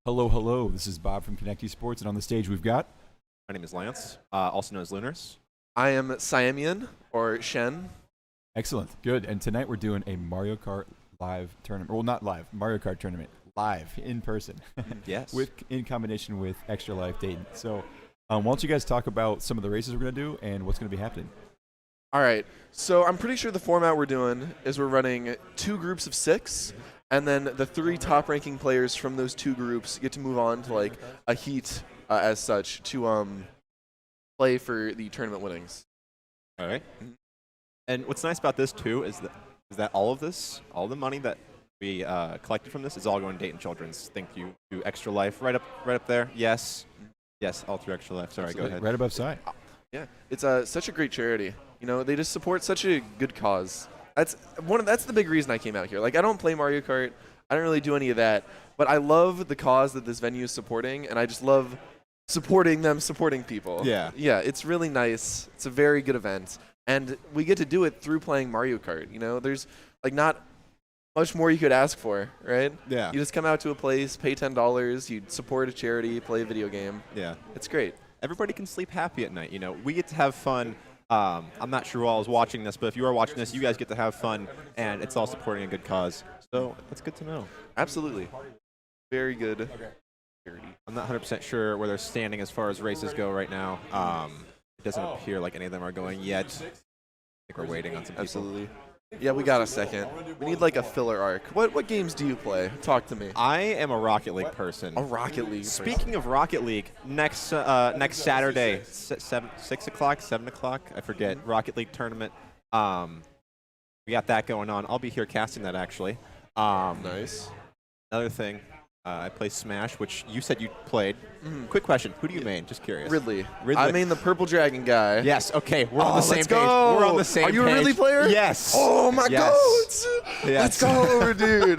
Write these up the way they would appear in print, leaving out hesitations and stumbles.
Hello, hello. This is Bob from Connect Esports, and on the stage we've got. My name is Lance, also known as Lunars. I am Siamian, or Shen. Excellent, good. And tonight we're doing a Mario Kart live tournament. Well, not live, Mario Kart tournament, live, in person. Yes. In combination with Extra Life Dayton. So why don't you guys talk about some of the races we're going to do and what's going to be happening? All right, so I'm pretty sure the format we're doing is we're running 2 groups of 6, and then the 3 top-ranking players from those 2 groups get to move on to like a heat as such to play for the tournament winnings. All right. And what's nice about this too is that all of this, all the money that we collected from this is all going to Dayton Children's. Thank you to Extra Life, right up there. Yes, all through Extra Life. Sorry, go ahead. Right above side. Yeah, it's such a great charity. You know, they just support such a good cause. That's the big reason I came out here. Like, I don't play Mario Kart. I don't really do any of that. But I love the cause that this venue is supporting, and I just love supporting them, supporting people. Yeah. Yeah, it's really nice. It's a very good event. And we get to do it through playing Mario Kart. You know, there's, like, not much more you could ask for, right? Yeah. You just come out to a place, pay $10, you support a charity, play a video game. Yeah. It's great. Everybody can sleep happy at night. You know, we get to have fun. I'm not sure who all is watching this, but if you are watching this, you guys get to have fun, and it's all supporting a good cause. So that's good to know. Absolutely. Very good. I'm not 100% sure where they're standing as far as races go right now. It doesn't appear like any of them are going yet. I think we're waiting on some people. Absolutely. Yeah, we got a second. We need like a filler arc. What games do you play? Talk to me. I am a Rocket League person. A Rocket League. Speaking of Rocket League, next Saturday, 6 o'clock, 7 o'clock, I forget, Rocket League tournament. We got that going on. I'll be here casting that, actually. Nice. Another thing, I play Smash, which you said you played. Quick question, who do you main? Just curious. Ridley. I mean the purple dragon guy. Yes, okay, we're on the same let's page. go. We're on the same page. Are you a Ridley player? Yes. Oh my god. Yes. Let's go, dude.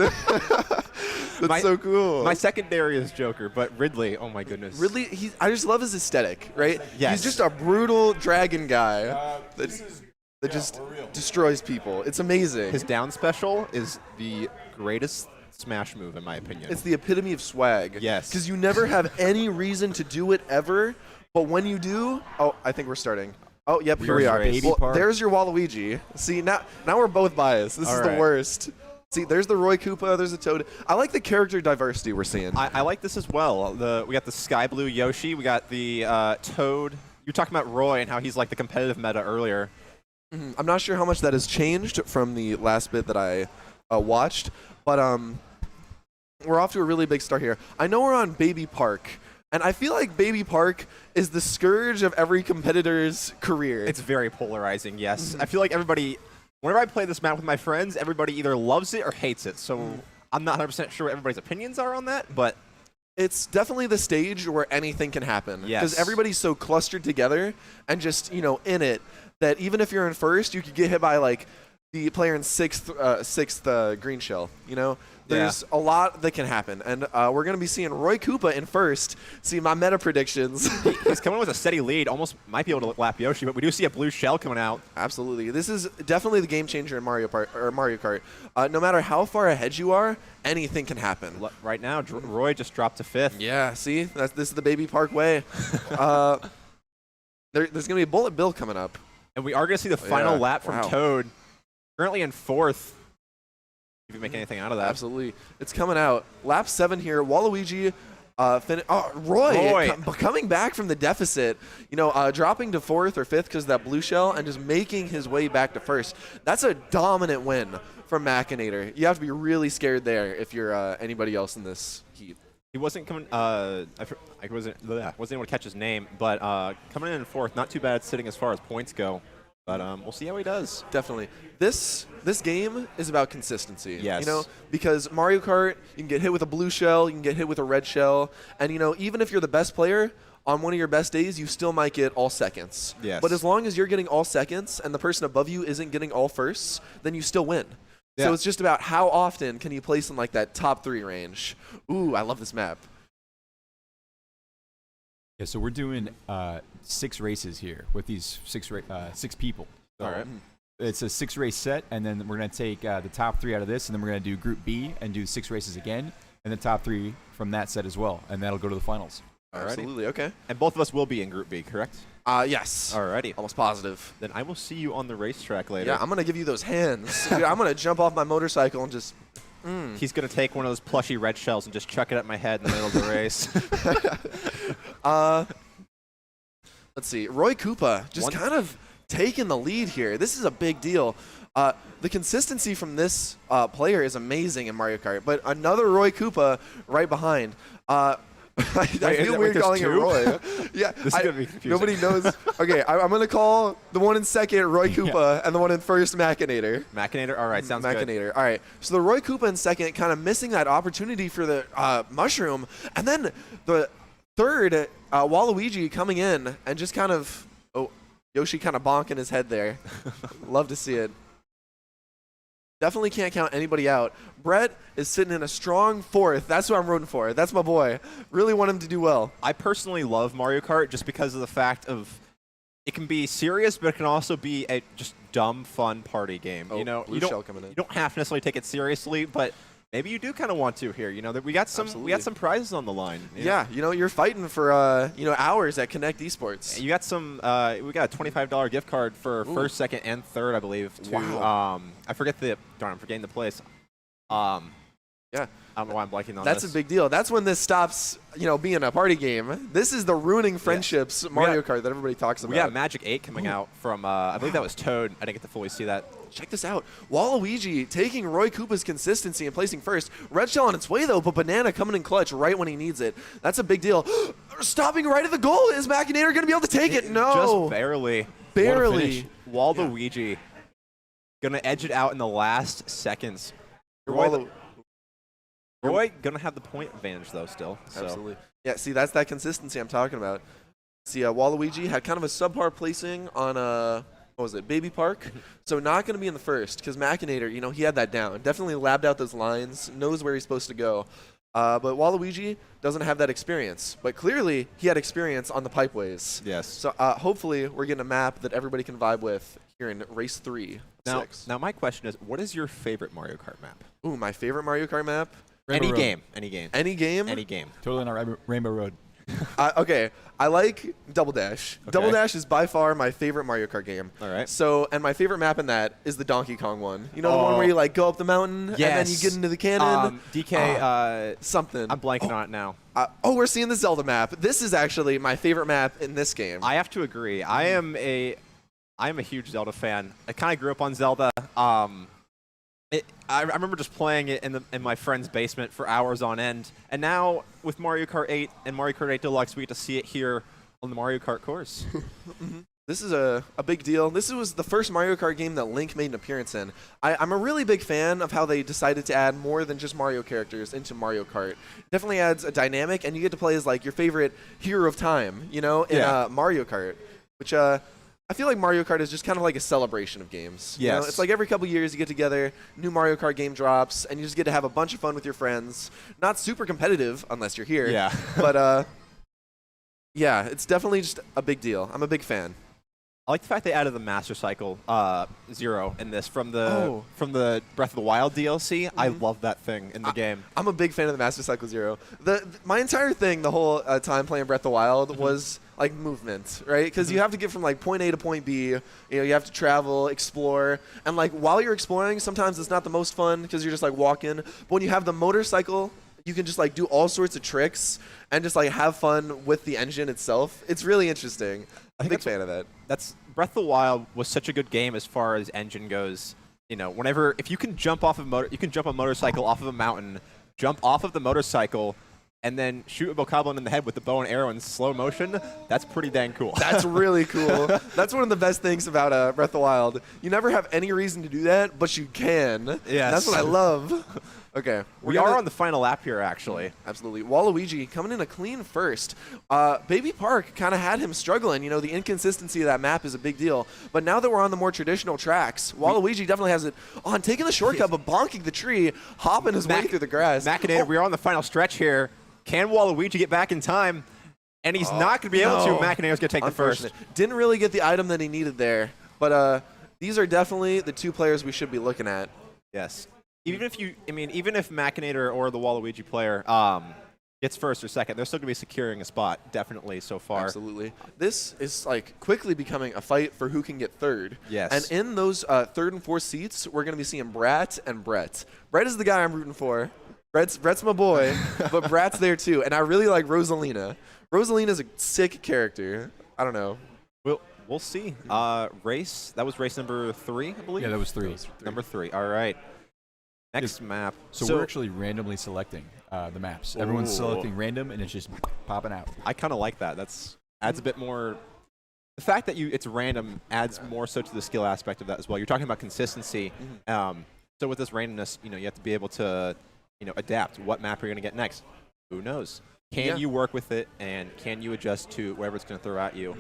That's so cool. My secondary is Joker, but Ridley, oh my goodness. Ridley, I just love his aesthetic, right? Yes. He's just a brutal dragon guy that just destroys people. It's amazing. His down special is the greatest Smash move, in my opinion. It's the epitome of swag. Yes. Because you never have any reason to do it ever, but when you do, oh, I think we're starting. Oh, yep, here we are. Well, there's your Waluigi. See, now we're both biased. This is the worst. See, there's the Roy Koopa, there's the Toad. I like the character diversity we're seeing. I like this as well. We got the Sky Blue Yoshi, we got the Toad. You were talking about Roy and how he's like the competitive meta earlier. I'm not sure how much that has changed from the last bit that I watched, but we're off to a really big start here. I know we're on Baby Park, and I feel like Baby Park is the scourge of every competitor's career. It's very polarizing, yes. I feel like everybody, whenever I play this map with my friends, everybody either loves it or hates it. So I'm not 100% sure what everybody's opinions are on that, but it's definitely the stage where anything can happen. Yes. Because everybody's so clustered together and just, in it, that even if you're in first, you could get hit by, like, the player in sixth green shell, There's a lot that can happen, and we're going to be seeing Roy Koopa in first. See, my meta predictions. He's coming with a steady lead, almost might be able to lap Yoshi, but we do see a blue shell coming out. Absolutely. This is definitely the game changer in Mario Kart. No matter how far ahead you are, anything can happen. Right now, Roy just dropped to 5th. Yeah, see? This is the Baby Park way. There's going to be a Bullet Bill coming up. And we are going to see the final lap from Toad. Currently in 4th. If you make anything out of that. Absolutely. It's coming out. Lap 7 here. Waluigi, Roy. Coming back from the deficit, dropping to 4th or 5th because of that blue shell and just making his way back to 1st. That's a dominant win from Machinator. You have to be really scared there if you're anybody else in this heat. He wasn't coming. I wasn't able to catch his name, but coming in 4th, not too bad sitting as far as points go. But we'll see how he does. Definitely. This game is about consistency. Yes. Because Mario Kart, you can get hit with a blue shell, you can get hit with a red shell, and even if you're the best player, on one of your best days, you still might get all seconds. Yes. But as long as you're getting all seconds and the person above you isn't getting all firsts, then you still win. Yeah. So it's just about how often can you place in like that top 3 range. Ooh, I love this map. Yeah, so we're doing 6 races here with these 6 people. So all right. It's a 6-race set, and then we're going to take the top 3 out of this, and then we're going to do Group B and do 6 races again. and the top 3 from that set as well, and that'll go to the finals. Alrighty. Absolutely. Okay. And both of us will be in Group B, correct? Yes. Alrighty. Almost positive. Then I will see you on the racetrack later. Yeah, I'm gonna give you those hands. Dude, I'm gonna jump off my motorcycle and just. He's going to take one of those plushy red shells and just chuck it at my head in the middle of the race. Let's see. Roy Koopa just kind of taking the lead here. This is a big deal. The consistency from this player is amazing in Mario Kart, but another Roy Koopa right behind. I feel weird calling it Roy. Yeah, This is gonna be confusing. Nobody knows. Okay, I'm going to call the one in second Roy Koopa and the one in first Machinator. Machinator? All right, sounds Machinator. All right. So the Roy Koopa in second, kind of missing that opportunity for the mushroom, and then the third Waluigi coming in and just kind of Yoshi kind of bonking his head there. Love to see it. Definitely can't count anybody out. Brett is sitting in a strong fourth. That's what I'm rooting for. That's my boy. Really want him to do well. I personally love Mario Kart just because of the fact of it can be serious, but it can also be a just dumb, fun party game. Oh, you know, blue you shell coming in. don't have to necessarily take it seriously, but maybe you do kind of want to here. You know, that we got some prizes on the line. Yeah, you know, you're fighting for hours at Connect Esports. You got some. We got a $25 gift card for first, second, and third, I believe. To I forget the I'm forgetting the place. Yeah. I don't know why I'm blanking on That's this. a big deal. That's when this stops, being a party game. This is the ruining friendships Mario Kart that everybody talks about. We got Magic 8 coming out from, I believe that was Toad. I didn't get to fully see that. Check this out. Waluigi taking Roy Koopa's consistency and placing first. Red Shell on its way, though, but Banana coming in clutch right when he needs it. That's a big deal. Stopping right at the goal. Is Machinator going to be able to take it? No. Just barely. Barely. Waluigi going to edge it out in the last seconds. Roy going to have the point advantage, though, still. So. Absolutely. Yeah, see, that's that consistency I'm talking about. See, Waluigi had kind of a subpar placing on, Baby Park. So not going to be in the first because Machinator, he had that down. Definitely labbed out those lines, knows where he's supposed to go. But Waluigi doesn't have that experience. But clearly, he had experience on the pipeways. Yes. So hopefully, we're getting a map that everybody can vibe with here in Race 3. Now, my question is, what is your favorite Mario Kart map? Ooh, my favorite Mario Kart map? Rainbow Road. Any game. Any game? Any game. Totally not Rainbow Road. Okay, I like Double Dash. Okay. Double Dash is by far my favorite Mario Kart game. All right. So, and my favorite map in that is the Donkey Kong one. You know the one where you go up the mountain and then you get into the cannon? DK, something. I'm blanking on it now. We're seeing the Zelda map. This is actually my favorite map in this game. I have to agree. I am a huge Zelda fan. I kind of grew up on Zelda. I remember just playing it in my friend's basement for hours on end. And now with Mario Kart 8 and Mario Kart 8 Deluxe, we get to see it here on the Mario Kart course. This is a big deal. This was the first Mario Kart game that Link made an appearance in. I'm a really big fan of how they decided to add more than just Mario characters into Mario Kart. Definitely adds a dynamic, and you get to play as your favorite hero of time, in Mario Kart, which I feel like Mario Kart is just kind of like a celebration of games. Yes. It's like every couple years you get together, new Mario Kart game drops, and you just get to have a bunch of fun with your friends. Not super competitive unless you're here. Yeah. But yeah, it's definitely just a big deal. I'm a big fan. I like the fact they added the Master Cycle Zero in this from the Breath of the Wild DLC. I love that thing in the game. I'm a big fan of the Master Cycle Zero. My entire thing, the whole time playing Breath of the Wild, was movement, right? Because you have to get from point A to point B. You have to travel, explore, and while you're exploring, sometimes it's not the most fun because you're just walking. But when you have the motorcycle, you can just do all sorts of tricks and just have fun with the engine itself. It's really interesting. I'm a big fan of that. That's Breath of the Wild was such a good game as far as engine goes. If you can jump off you can jump a motorcycle off of a mountain, jump off of the motorcycle, and then shoot a bokoblin in the head with the bow and arrow in slow motion. That's pretty dang cool. That's really cool. That's one of the best things about Breath of the Wild. You never have any reason to do that, but you can. Yes. That's what I love. Okay. We are on the final lap here, actually. Absolutely. Waluigi coming in a clean first. Baby Park kind of had him struggling. The inconsistency of that map is a big deal. But now that we're on the more traditional tracks, Waluigi definitely has it on, taking the shortcut, but bonking the tree, hopping his way through the grass. Machinator, we are on the final stretch here. Can Waluigi get back in time? And he's not going to be able to. Machinator's going to take the first. Didn't really get the item that he needed there. But these are definitely the two players we should be looking at. Yes. even if even if Machinator or the Waluigi player gets first or second, they're still going to be securing a spot, definitely, so far. Absolutely. This is like quickly becoming a fight for who can get third. Yes. And in those third and fourth seats, we're going to be seeing Brat and Brett. Brett is the guy I'm rooting for. Brett's my boy, but Brat's there too. And I really like Rosalina. Rosalina's a sick character. I don't know. We'll see. Race, that was race number 3, I believe? Yeah, that was 3. Number 3, all right. Next map. So we're actually randomly selecting the maps. Everyone's selecting random, and it's just popping out. I kind of like that. Adds a bit more. The fact that it's random adds more so to the skill aspect of that as well. You're talking about consistency. So with this randomness, you have to be able to, adapt. What map are you going to get next? Who knows? Can you work with it, and can you adjust to whatever it's going to throw at you?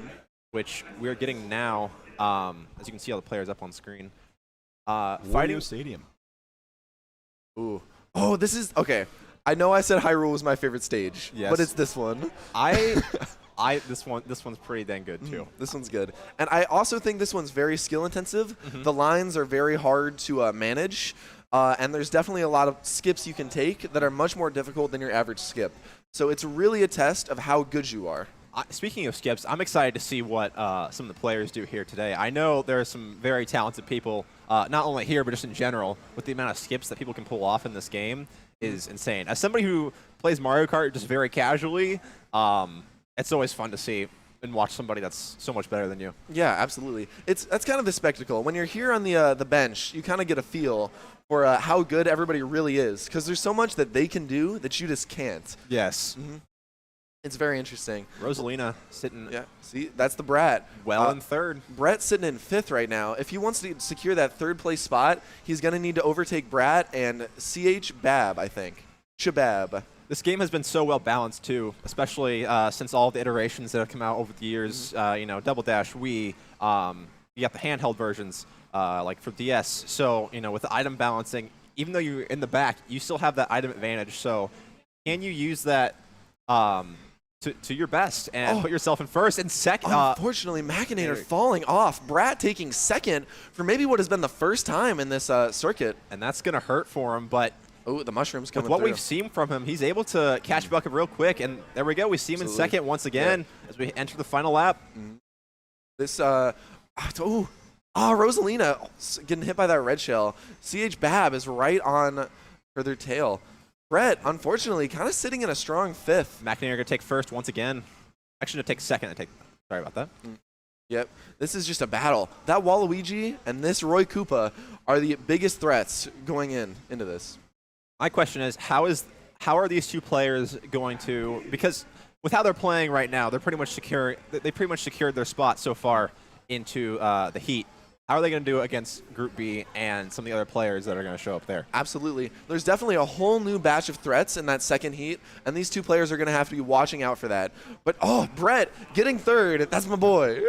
Which we're getting now. As you can see, all the players up on screen. Fighting Stadium. Ooh. Oh, this is okay. I know I said Hyrule was my favorite stage, but it's this one. This one's pretty dang good too. This one's good, and I also think this one's very skill intensive. The lines are very hard to manage, and there's definitely a lot of skips you can take that are much more difficult than your average skip. So it's really a test of how good you are. Speaking of skips, I'm excited to see what some of the players do here today. I know there are some very talented people, not only here, but just in general, with the amount of skips that people can pull off in this game is insane. As somebody who plays Mario Kart just very casually, it's always fun to see and watch somebody that's so much better than you. Yeah, absolutely. That's kind of the spectacle. When you're here on the bench, you kind of get a feel for how good everybody really is, because there's so much that they can do that you just can't. Yes. It's very interesting. Rosalina sitting. Yeah, see, that's the Brat. Well in third. Brett's sitting in 5th right now. If he wants to secure that 3rd place spot, he's going to need to overtake Brat and CH Bab, I think. Shabab. This game has been so well balanced too, especially since all the iterations that have come out over the years. Double Dash, Wii. You got the handheld versions, like for DS. So with the item balancing, even though you're in the back, you still have that item advantage. So can you use that? To your best and put yourself in first and second. Unfortunately, Machinator falling off. Brat taking second for maybe what has been the first time in this circuit. And that's going to hurt for him, but the mushrooms coming with what through. we've seen from him, he's able to catch back up real quick. And there we go. We see him in second once again as we enter the final lap. This, Rosalina getting hit by that red shell. CH Bab is right on for their tail. Brett, unfortunately, kind of sitting in a strong 5th. Machinator going to take first once again. Actually, going to take second. Sorry about that. Yep. This is just a battle. That Waluigi and this Roy Koopa are the biggest threats going into this. My question is, how are these two players going to, because with how they're playing right now, they're pretty much secure. They pretty much secured their spot so far into the heat. How are they going to do it against Group B and some of the other players that are going to show up there? Absolutely. There's definitely a whole new batch of threats in that second heat, and these two players are going to have to be watching out for that. But, Brett, getting third, that's my boy.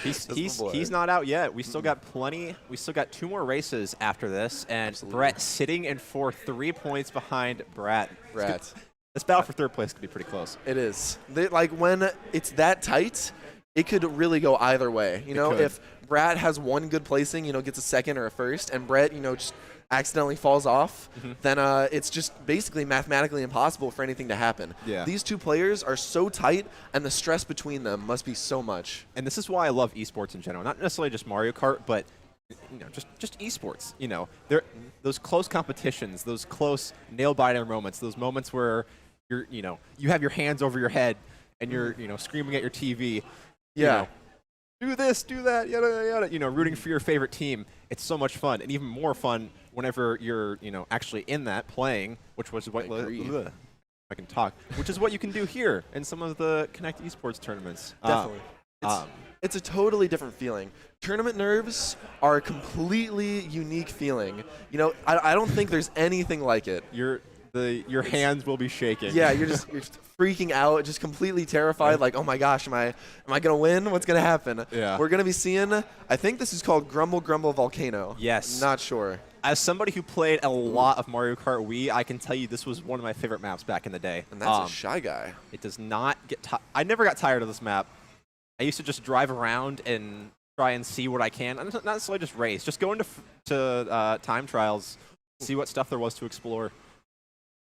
He's not out yet. We still got plenty. We still got 2 more races after this, and Brett sitting in 4th, 3 points behind Brat. This battle for 3rd place could be pretty close. It is. When it's that tight, it could really go either way. If Brat has one good placing, gets a second or a first, and Brett, just accidentally falls off, then it's just basically mathematically impossible for anything to happen. Yeah. These two players are so tight, and the stress between them must be so much. And this is why I love esports in general. Not necessarily just Mario Kart, but just esports. Those close competitions, those close nail-biter moments, those moments where you have your hands over your head and you're screaming at your TV. Yeah. Do this, do that, yada, yada, rooting for your favorite team. It's so much fun, and even more fun whenever you're, actually in that playing, which was what I can talk, which is what you can do here in some of the Connect esports tournaments. Definitely. It's a totally different feeling. Tournament nerves are a completely unique feeling. I don't think there's anything like it. Your hands will be shaking. Yeah, you're freaking out, just completely terrified. Like, oh my gosh, am I gonna win? What's gonna happen? Yeah. We're gonna be seeing. I think this is called Grumble Grumble Volcano. Yes. Not sure. As somebody who played a lot of Mario Kart Wii, I can tell you this was one of my favorite maps back in the day. And that's a Shy Guy. It does not get. I never got tired of this map. I used to just drive around and try and see what I can. Not necessarily just race, just go into time trials see what stuff there was to explore.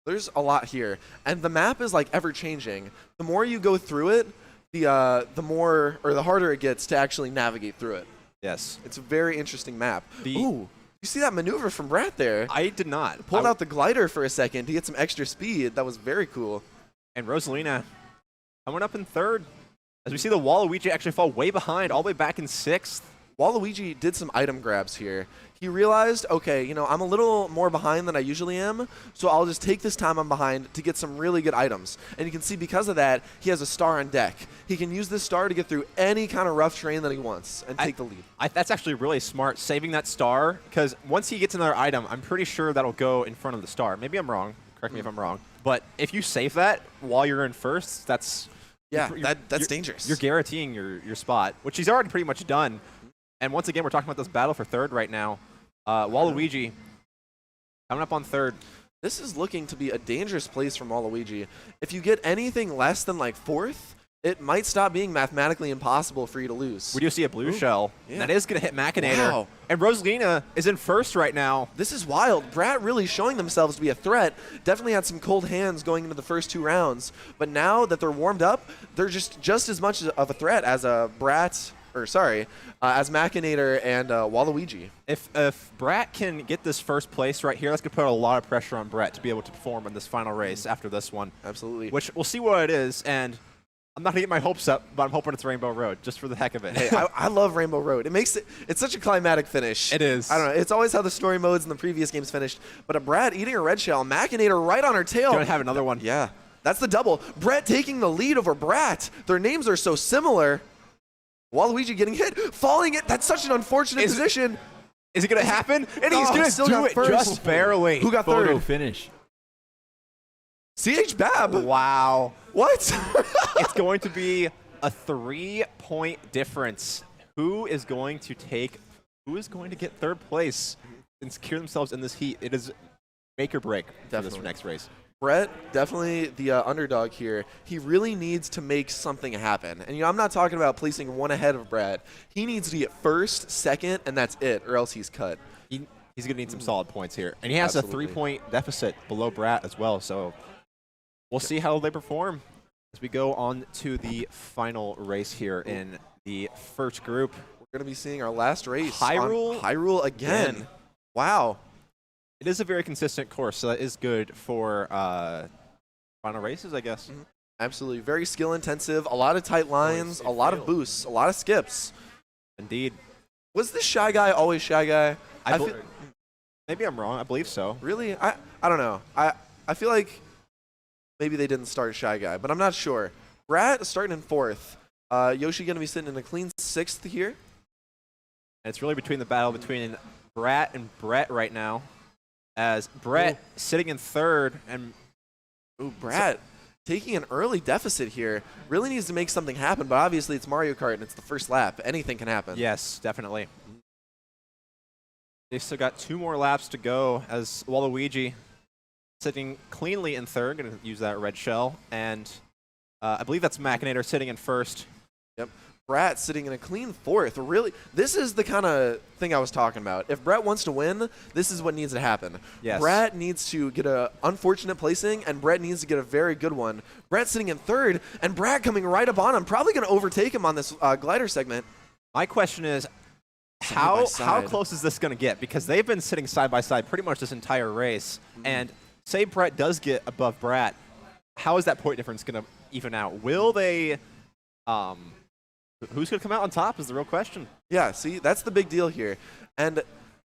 There's a lot here, and the map is like ever changing. The more you go through it, the more or the harder it gets to actually navigate through it. Yes. It's a very interesting map. Ooh, you see that maneuver from Brat there? I did not. Pulled out the glider for a second to get some extra speed. That was very cool. And Rosalina coming up in third. As we see the Waluigi actually fall way behind, all the way back in sixth. Waluigi did some item grabs here. He realized, okay, you know, I'm a little more behind than I usually am, so I'll just take this time I'm behind to get some really good items. And you can see because of that, he has a star on deck. He can use this star to get through any kind of rough terrain that he wants and take the lead. That's actually really smart, saving that star, because once he gets another item, I'm pretty sure that'll go in front of the star. Maybe I'm wrong. Correct me if I'm wrong. But if you save that while you're in first, that's that's dangerous. You're guaranteeing your spot, which he's already pretty much done. And once again, we're talking about this battle for third right now. Waluigi coming up on third. This is looking to be a dangerous place for Waluigi. If you get anything less than like fourth, it might stop being mathematically impossible for you to lose. We do see a blue shell. Yeah. That is going to hit Machinator. Wow. And Rosalina is in first right now. This is wild. Brat really showing themselves to be a threat. Definitely had some cold hands going into the first 2 rounds. But now that they're warmed up, they're just as much of a threat as as Machinator and Waluigi. If Brat can get this first place right here, that's going to put a lot of pressure on Brat to be able to perform in this final race after this one. Absolutely. Which we'll see what it is, and I'm not going to get my hopes up, but I'm hoping it's Rainbow Road, just for the heck of it. Hey, I love Rainbow Road. It's such a climatic finish. It is. I don't know. It's always how the story modes in the previous games finished. But a Brat eating a red shell, Machinator right on her tail. Going to have another one. Yeah. That's the double. Brat taking the lead over Brat. Their names are so similar. Waluigi getting hit, falling it. That's such an unfortunate position. Is it going to happen? And he's going to do it first. just barely. Who got Photo third? finish. CH Bab. Wow. What? It's going to be a 3-point difference. Who is going to get third place and secure themselves in this heat? It is make or break for this next race. Brett, definitely the underdog here. He really needs to make something happen. And, you know, I'm not talking about placing one ahead of Brad. He needs to get first, second, and that's it, or else he's cut. He's going to need some solid points here. And he has a 3-point deficit below Brat as well, so we'll see how they perform as we go on to the final race here in the first group. We're going to be seeing our last race. Hyrule? Hyrule again. Wow. It is a very consistent course, so that is good for final races, I guess. Mm-hmm. Absolutely. Very skill intensive, a lot of tight lines, a lot of boosts, a lot of skips. Indeed. Was this Shy Guy always Shy Guy? Maybe I'm wrong. I believe so. Really? I don't know. I feel like maybe they didn't start Shy Guy, but I'm not sure. Brat starting in fourth. Yoshi going to be sitting in a clean sixth here. And it's really between the battle between Brat and Brett right now. As Brett sitting in third and Brat taking an early deficit here. Really needs to make something happen, but obviously it's Mario Kart and it's the first lap. Anything can happen. Yes, definitely. They've still got 2 more laps to go as Waluigi sitting cleanly in third, going to use that red shell, and I believe that's Machinator sitting in first. Yep. Brat sitting in a clean fourth. Really, this is the kind of thing I was talking about. If Brat wants to win, this is what needs to happen. Yes. Brat needs to get an unfortunate placing, and Brat needs to get a very good one. Brat sitting in third, and Brat coming right up on him, probably going to overtake him on this glider segment. My question is, how close is this going to get? Because they've been sitting side by side pretty much this entire race, and say Brat does get above Brat, how is that point difference going to even out? Will they... Who's going to come out on top is the real question. Yeah, see, that's the big deal here. And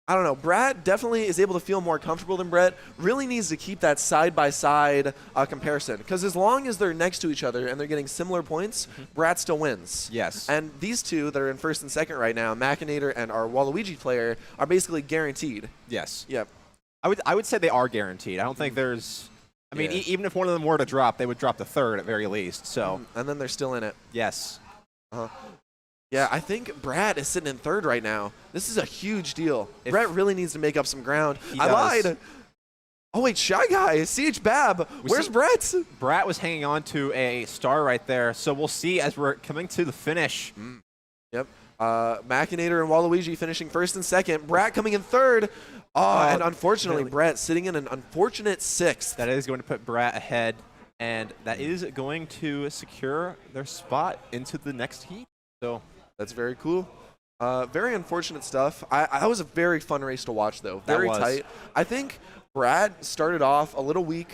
I don't know, Brat definitely is able to feel more comfortable than Brett. Really needs to keep that side-by-side comparison. Because as long as they're next to each other and they're getting similar points, Brat still wins. Yes. And these two that are in first and second right now, Machinator and our Waluigi player, are basically guaranteed. Yes. Yep. I would say they are guaranteed. I don't think there's... I mean, even if one of them were to drop, they would drop the third at very least. So. And then they're still in it. Yes. Yeah, I think Brad is sitting in third right now. This is a huge deal. Brett really needs to make up some ground. I lied. Oh, wait, Shy Guy, CH Bab. Where's Brett? Brett was hanging on to a star right there, so we'll see as we're coming to the finish. Yep. Machinator and Waluigi finishing first and second. Brat coming in third. And unfortunately, Brat sitting in an unfortunate sixth. That is going to put Brat ahead, and that is going to secure their spot into the next heat. So that's very cool. Very unfortunate stuff. That was a very fun race to watch, though. Very tight. I think Brad started off a little weak.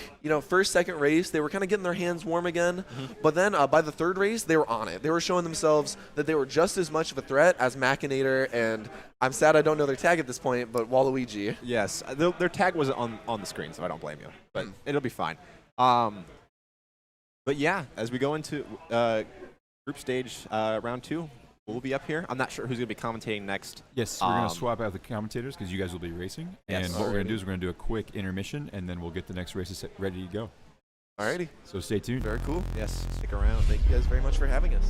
First, second race, they were kind of getting their hands warm again. But then by the third race, they were on it. They were showing themselves that they were just as much of a threat as Machinator, and I'm sad I don't know their tag at this point, but Waluigi. Yes, their tag wasn't on the screen, so I don't blame you. But it'll be fine. But yeah, as we go into group stage round 2, we'll be up here. I'm not sure who's going to be commentating next. Yes, we're going to swap out the commentators because you guys will be racing. Yes. And what we're going to do is we're going to do a quick intermission, and then we'll get the next races ready to go. Alrighty. So stay tuned. Very cool. Yes, stick around. Thank you guys very much for having us.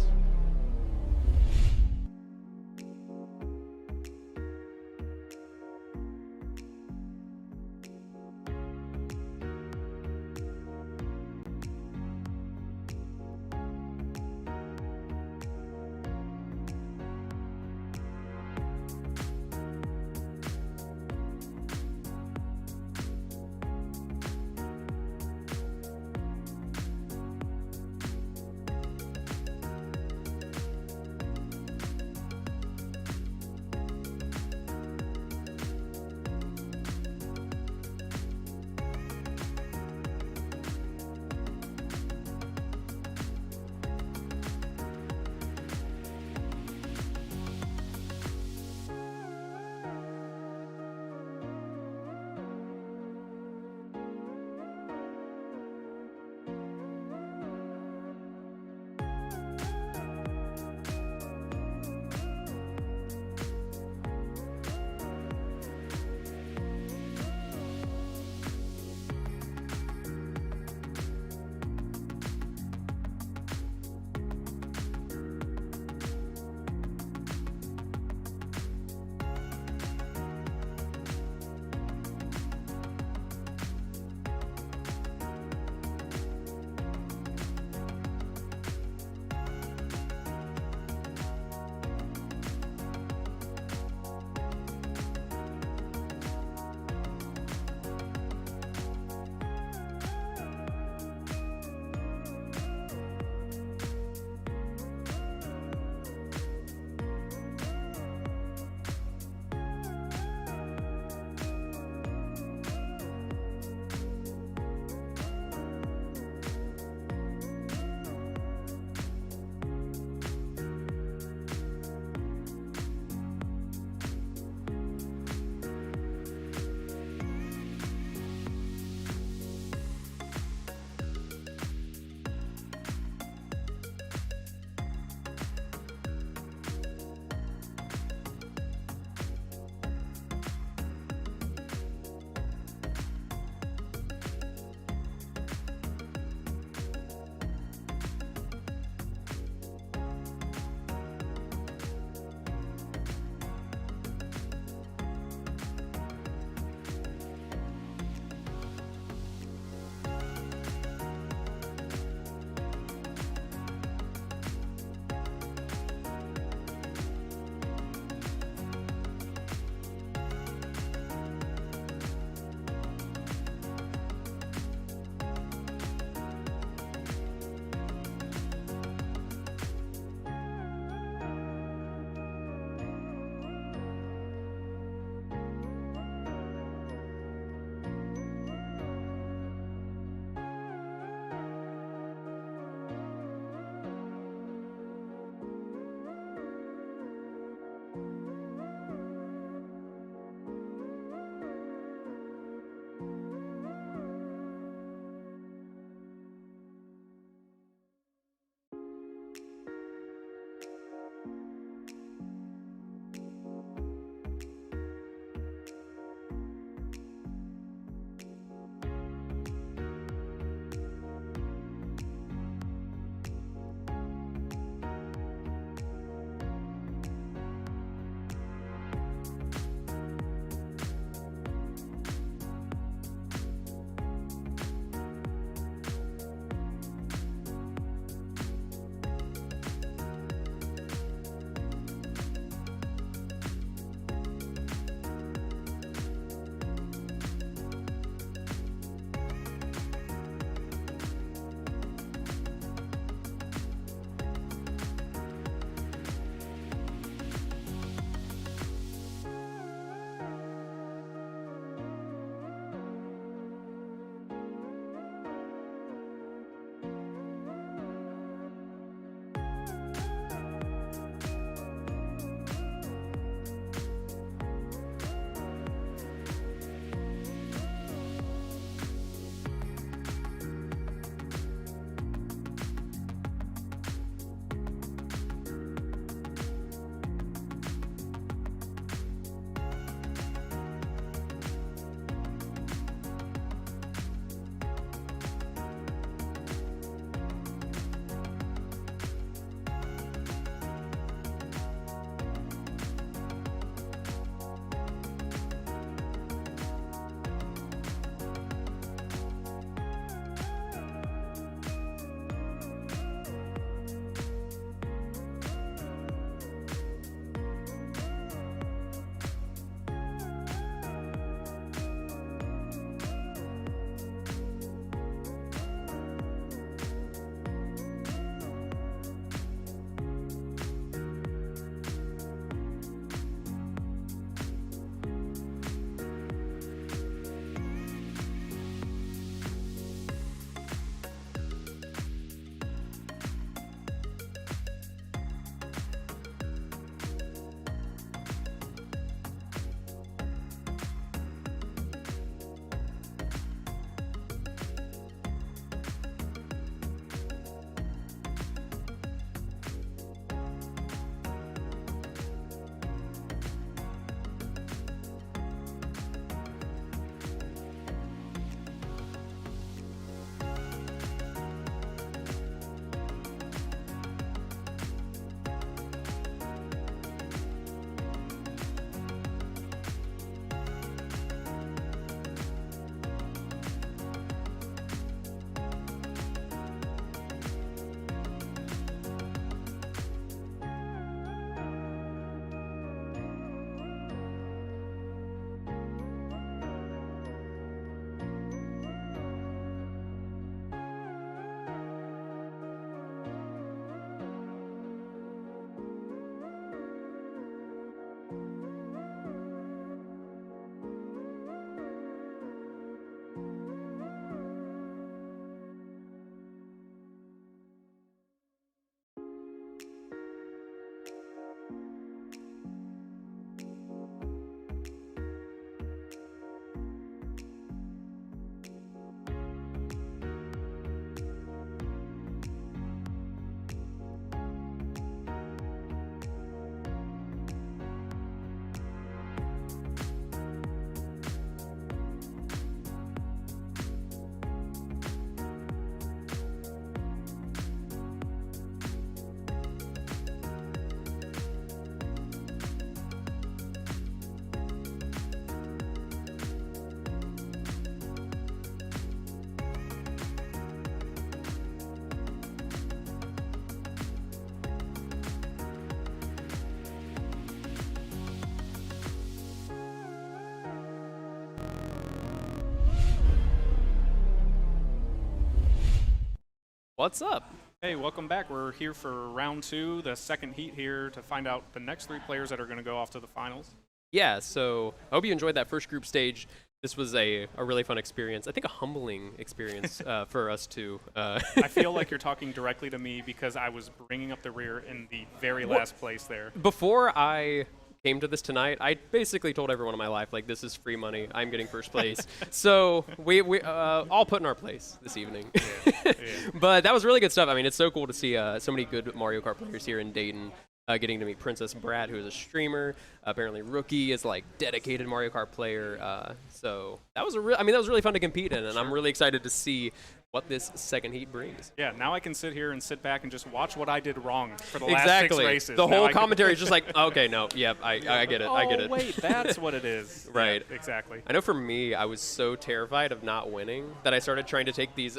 What's up? Hey, welcome back. We're here for round 2, the second heat here, to find out the next 3 players that are going to go off to the finals. Yeah, so I hope you enjoyed that first group stage. This was a really fun experience. I think a humbling experience for us too. I feel like you're talking directly to me because I was bringing up the rear in the very last place there. Before I came to this tonight, I basically told everyone in my life, like, this is free money. I'm getting first place. So we all put in our place this evening. Yeah. But that was really good stuff. I mean, it's so cool to see so many good Mario Kart players here in Dayton. Getting to meet Princess Brat, who is a streamer. Apparently, Rookie is like dedicated Mario Kart player. So that was that was really fun to compete in, and I'm really excited to see what this second heat brings. Yeah, now I can sit back and just watch what I did wrong for the last 6 races. The whole commentary is just like, okay, no, yep, I get it, I get it. Oh, wait, that's what it is. Right. Yeah, exactly. I know for me, I was so terrified of not winning that I started trying to take these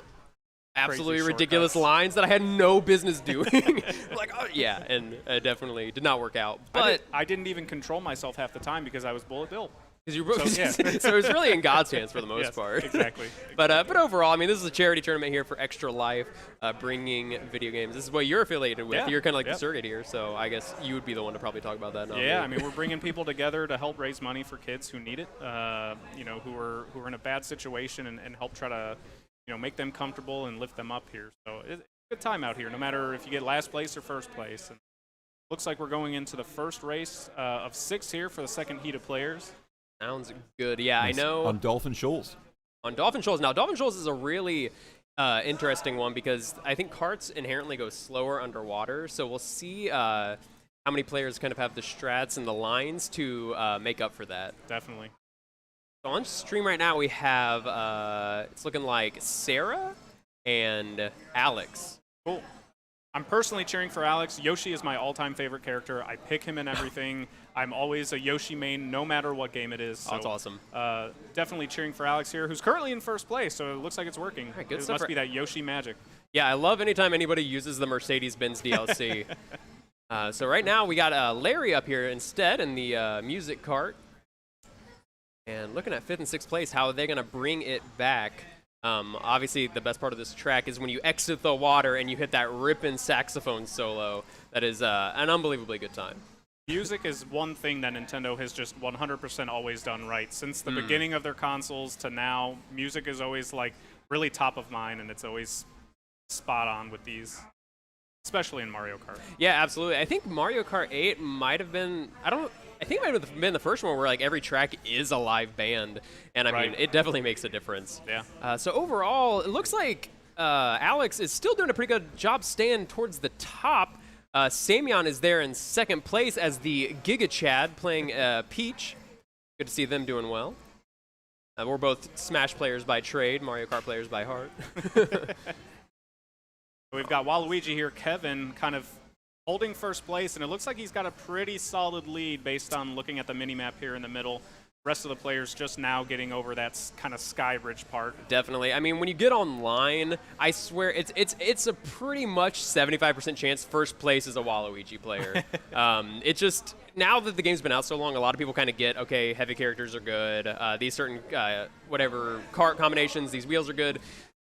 absolutely ridiculous lines that I had no business doing. Like, oh, yeah, and definitely did not work out. But I didn't even control myself half the time because I was bullet bill. So it was really in God's hands for the most part. Exactly. But overall, I mean, this is a charity tournament here for Extra Life, bringing video games. This is what you're affiliated with. Yeah. You're kind of like the surrogate here, so I guess you would be the one to probably talk about that. Yeah, I mean, we're bringing people together to help raise money for kids who need it, who are in a bad situation, and help try to, make them comfortable and lift them up here. So it's a good time out here, no matter if you get last place or first place. And looks like we're going into the first race of 6 here for the second heat of players. Sounds good. Yeah, Nice. I know. On Dolphin Shoals. On Dolphin Shoals. Now, Dolphin Shoals is a really interesting one because I think karts inherently go slower underwater. So we'll see how many players kind of have the strats and the lines to make up for that. Definitely. So on stream right now, we have, it's looking like Sarah and Alex. Cool. I'm personally cheering for Alex. Yoshi is my all-time favorite character. I pick him in everything. I'm always a Yoshi main, no matter what game it is. So, that's awesome. Definitely cheering for Alex here, who's currently in first place, so it looks like it's working. All right, good It stuff must be that Yoshi magic. Yeah, I love anytime anybody uses the Mercedes-Benz DLC. So right now, we got Larry up here instead in the music cart. And looking at 5th and 6th place, how are they going to bring it back? Obviously, the best part of this track is when you exit the water and you hit that ripping saxophone solo. That is an unbelievably good time. Music is one thing that Nintendo has just 100% always done right. Since the beginning of their consoles to now, music is always like really top of mind, and it's always spot on with these, especially in Mario Kart. Yeah, absolutely. I think Mario Kart 8 might have been, I think it might have been the first one where like every track is a live band, and I mean, it definitely makes a difference. Yeah. So overall, it looks like Alex is still doing a pretty good job staying towards the top. Samyon is there in 2nd place as the Giga Chad playing Peach. Good to see them doing well. We're both Smash players by trade, Mario Kart players by heart. We've got Waluigi here, Kevin, kind of holding first place, and it looks like he's got a pretty solid lead based on looking at the mini-map here in the middle. Rest of the players just now getting over that kind of sky bridge part. Definitely. I mean, when you get online, I swear it's a pretty much 75% chance first place is a Waluigi player. It just, now that the game's been out so long, a lot of people kind of get, okay, heavy characters are good. These certain, whatever, kart combinations, these wheels are good.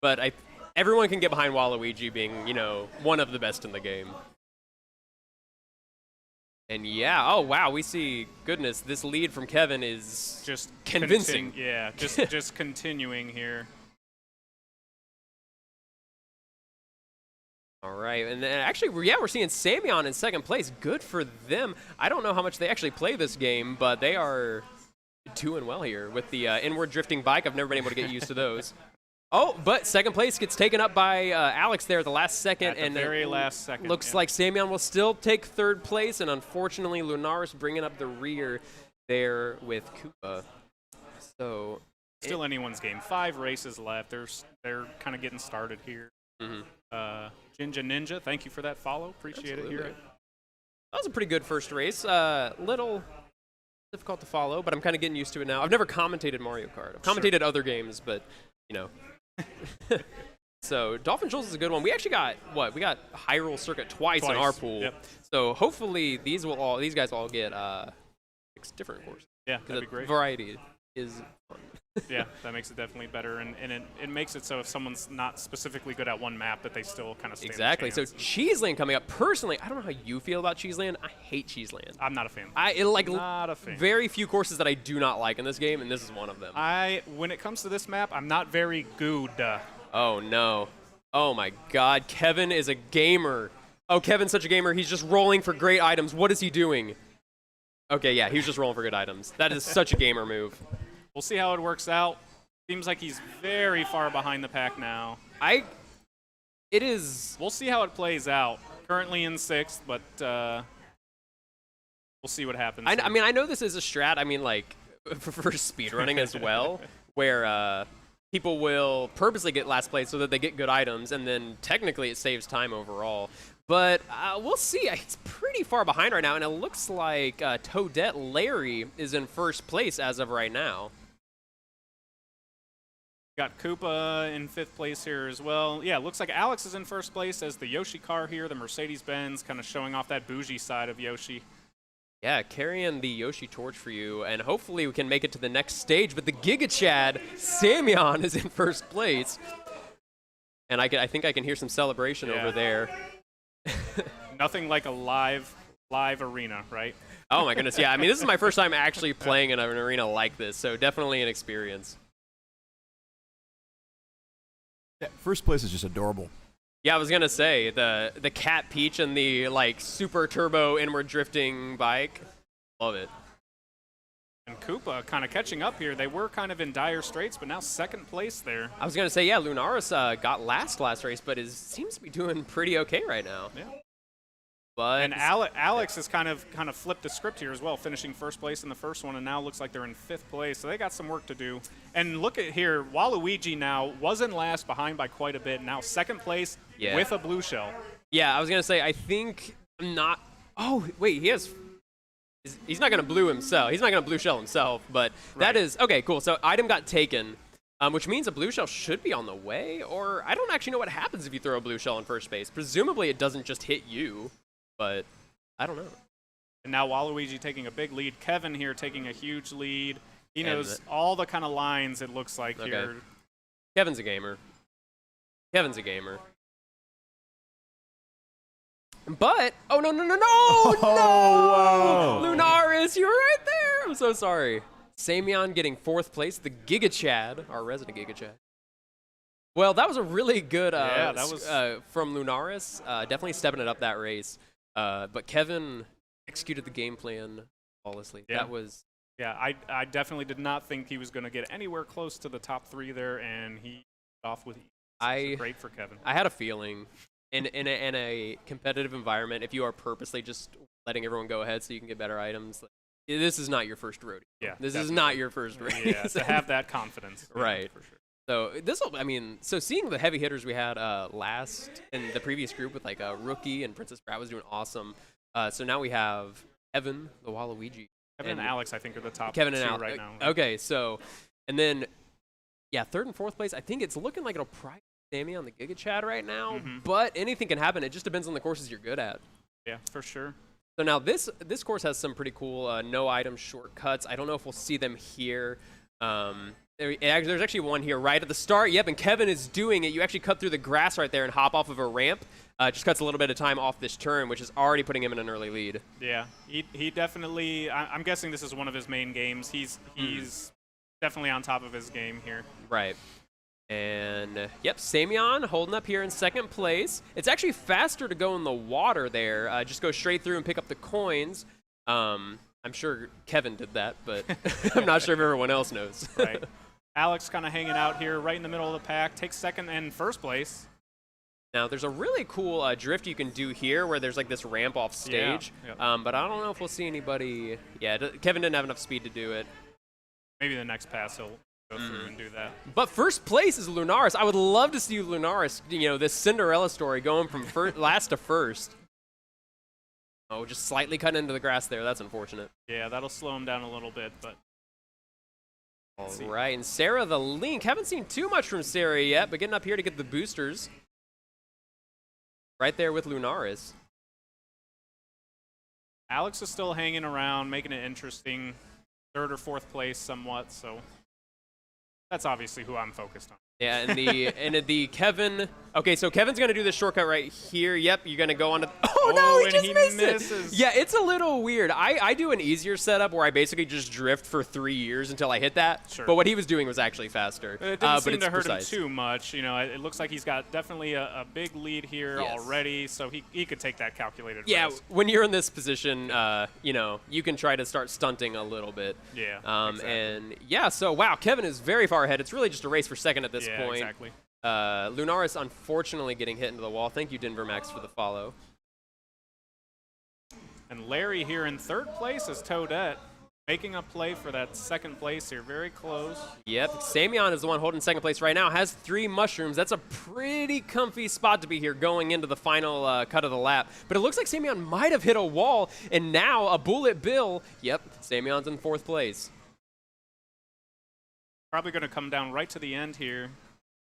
But everyone can get behind Waluigi being, one of the best in the game. And yeah, oh wow, we see, goodness, this lead from Kevin is just convincing. Just continuing here. All right, and then actually, we're seeing Samyon in 2nd place. Good for them. I don't know how much they actually play this game, but they are doing well here with the inward drifting bike. I've never been able to get used to those. Oh, but 2nd place gets taken up by Alex there at the last second. At the very last second. Looks like Samyon will still take 3rd place, and unfortunately, Lunaris bringing up the rear there with Koopa. So still anyone's game. 5 races left. They're kind of getting started here. Jinja Ninja, thank you for that follow. Appreciate it here. That was a pretty good first race. Little difficult to follow, but I'm kind of getting used to it now. I've never commentated Mario Kart. I've commentated other games, but So Dolphin Shoals is a good one. We actually got we got Hyrule Circuit twice in our pool. Yep. So hopefully these guys all get 6 different courses. Yeah, that'd be great. Variety is fun. Yeah, that makes it definitely better, and it makes it so if someone's not specifically good at one map, that they still kind of stand Exactly. a So chance. Cheeseland coming up. Personally, I don't know how you feel about Cheeseland. I hate Cheeseland. I'm not a fan. Like Not a fan. very few courses that I do not like in this game, and this is one of them. When it comes to this map, I'm not very good. Oh no. Oh my God. Kevin is a gamer. Oh, Kevin's such a gamer. He's just rolling for great items. What is he doing? Okay, yeah, he was just rolling for good items. That is such a gamer move. We'll see how it works out. Seems like he's very far behind the pack now. It is. We'll see how it plays out. Currently in 6th, but we'll see what happens. I mean, I know this is a strat. I mean, like for speedrunning as well, where people will purposely get last place so that they get good items, and then technically it saves time overall. But we'll see. It's pretty far behind right now, and it looks like Toadette Larry is in first place as of right now. Got Koopa in 5th place here as well. Yeah, looks like Alex is in first place as the Yoshi car here, the Mercedes-Benz, kind of showing off that bougie side of Yoshi. Yeah, carrying the Yoshi torch for you, and hopefully we can make it to the next stage. But the Giga Chad, Samyon, is in first place. And I think I can hear some celebration over there. Nothing like a live arena, right? Oh my goodness, yeah. I mean, this is my first time actually playing in an arena like this, so definitely an experience. Yeah, first place is just adorable. Yeah, I was gonna say the Cat Peach and the like super turbo inward drifting bike. Love it. And Koopa kind of catching up here. They were kind of in dire straits, but now 2nd place there. I was gonna say, yeah, Lunaris got last race, but seems to be doing pretty okay right now. Yeah. But And Alex has kind of flipped the script here as well, finishing first place in the first one, and now looks like they're in 5th place. So they got some work to do. And look at here, Waluigi now was in last, behind by quite a bit. Now 2nd place with a blue shell. Yeah, I was gonna say, I think not. Oh wait, he's not gonna blue himself. He's not gonna blue shell himself. But that is okay. Cool. So item got taken. Which means a blue shell should be on the way, or I don't actually know what happens if you throw a blue shell in first base. Presumably it doesn't just hit you. But I don't know. And now Waluigi taking a big lead. Kevin here taking a huge lead. He knows all the kind of lines, it looks like, here. Kevin's a gamer. Kevin's a gamer. But, oh, no, Oh, no! Lunaris, you're right there! I'm so sorry. Samyon getting 4th place. The Giga Chad, our resident Giga Chad. Well, that was a really good from Lunaris. Definitely stepping it up that race. But Kevin executed the game plan flawlessly. Yeah. That was... Yeah, I definitely did not think he was going to get anywhere close to the top 3 there, and he off with great for Kevin. I had a feeling in a competitive environment, if you are purposely just letting everyone go ahead so you can get better items, this is not your first rodeo. Yeah, this is not your first race. Yeah, to have that confidence. Right. For sure. So so seeing the heavy hitters we had last in the previous group with like Rookie and Princess Brat was doing awesome. So now we have Evan, the Waluigi. Kevin and Alex, I think, are the top Kevin two and Alex right now. Okay, so, and then, yeah, 3rd and 4th place. I think it's looking like it'll probably Sammy on the Giga Chad right now, but anything can happen. It just depends on the courses you're good at. Yeah, for sure. So now this course has some pretty cool no item shortcuts. I don't know if we'll see them here. There's actually one here right at the start. Yep, and Kevin is doing it. You actually cut through the grass right there and hop off of a ramp. Just cuts a little bit of time off this turn, which is already putting him in an early lead. Yeah, he definitely. I'm guessing this is one of his main games. He's definitely on top of his game here. Right. And yep, Samyon holding up here in 2nd place. It's actually faster to go in the water there. Just go straight through and pick up the coins. I'm sure Kevin did that, but I'm not sure if everyone else knows. Right. Alex kind of hanging out here right in the middle of the pack. Takes 2nd and 1st place. Now, there's a really cool drift you can do here where there's like this ramp off stage. Yeah. But I don't know if we'll see anybody. Yeah, Kevin didn't have enough speed to do it. Maybe the next pass he'll go through and do that. But first place is Lunaris. I would love to see Lunaris, this Cinderella story going from last to first. Oh, just slightly cutting into the grass there. That's unfortunate. Yeah, that'll slow him down a little bit, but. All right, and Sarah the Link. Haven't seen too much from Sarah yet, but getting up here to get the boosters. Right there with Lunaris. Alex is still hanging around, making it interesting. third or fourth place somewhat. So that's obviously who I'm focused on. Yeah, and the Kevin. Okay, so Kevin's gonna do this shortcut right here. Yep, you're gonna go on to. Oh no, he and just missed misses. it. Yeah, it's a little weird. I do an easier setup where I basically just drift for 3 years until I hit that. Sure. But what he was doing was actually faster. It didn't but seem it's to hurt precise. him too much. You know, it looks like he's got definitely a big lead here Yes. already, so he could take that calculated Yeah, risk. when you're in this position, you know, you can try to start stunting a little bit. Yeah, exactly. And yeah, so wow, Kevin is very far ahead. It's really just a race for second at this Yeah, point. exactly. Lunaris unfortunately getting hit into the wall. Thank you, Denver Max, for the follow. And Larry here in third place is Toadette, making a play for that second place here. Very close. Yep, Samion is the one holding second place right now. Has 3 mushrooms. That's a pretty comfy spot to be here going into the final cut of the lap. But it looks like Samion might have hit a wall, and now a Bullet Bill. Yep, Samion's in 4th place. Probably going to come down right to the end here.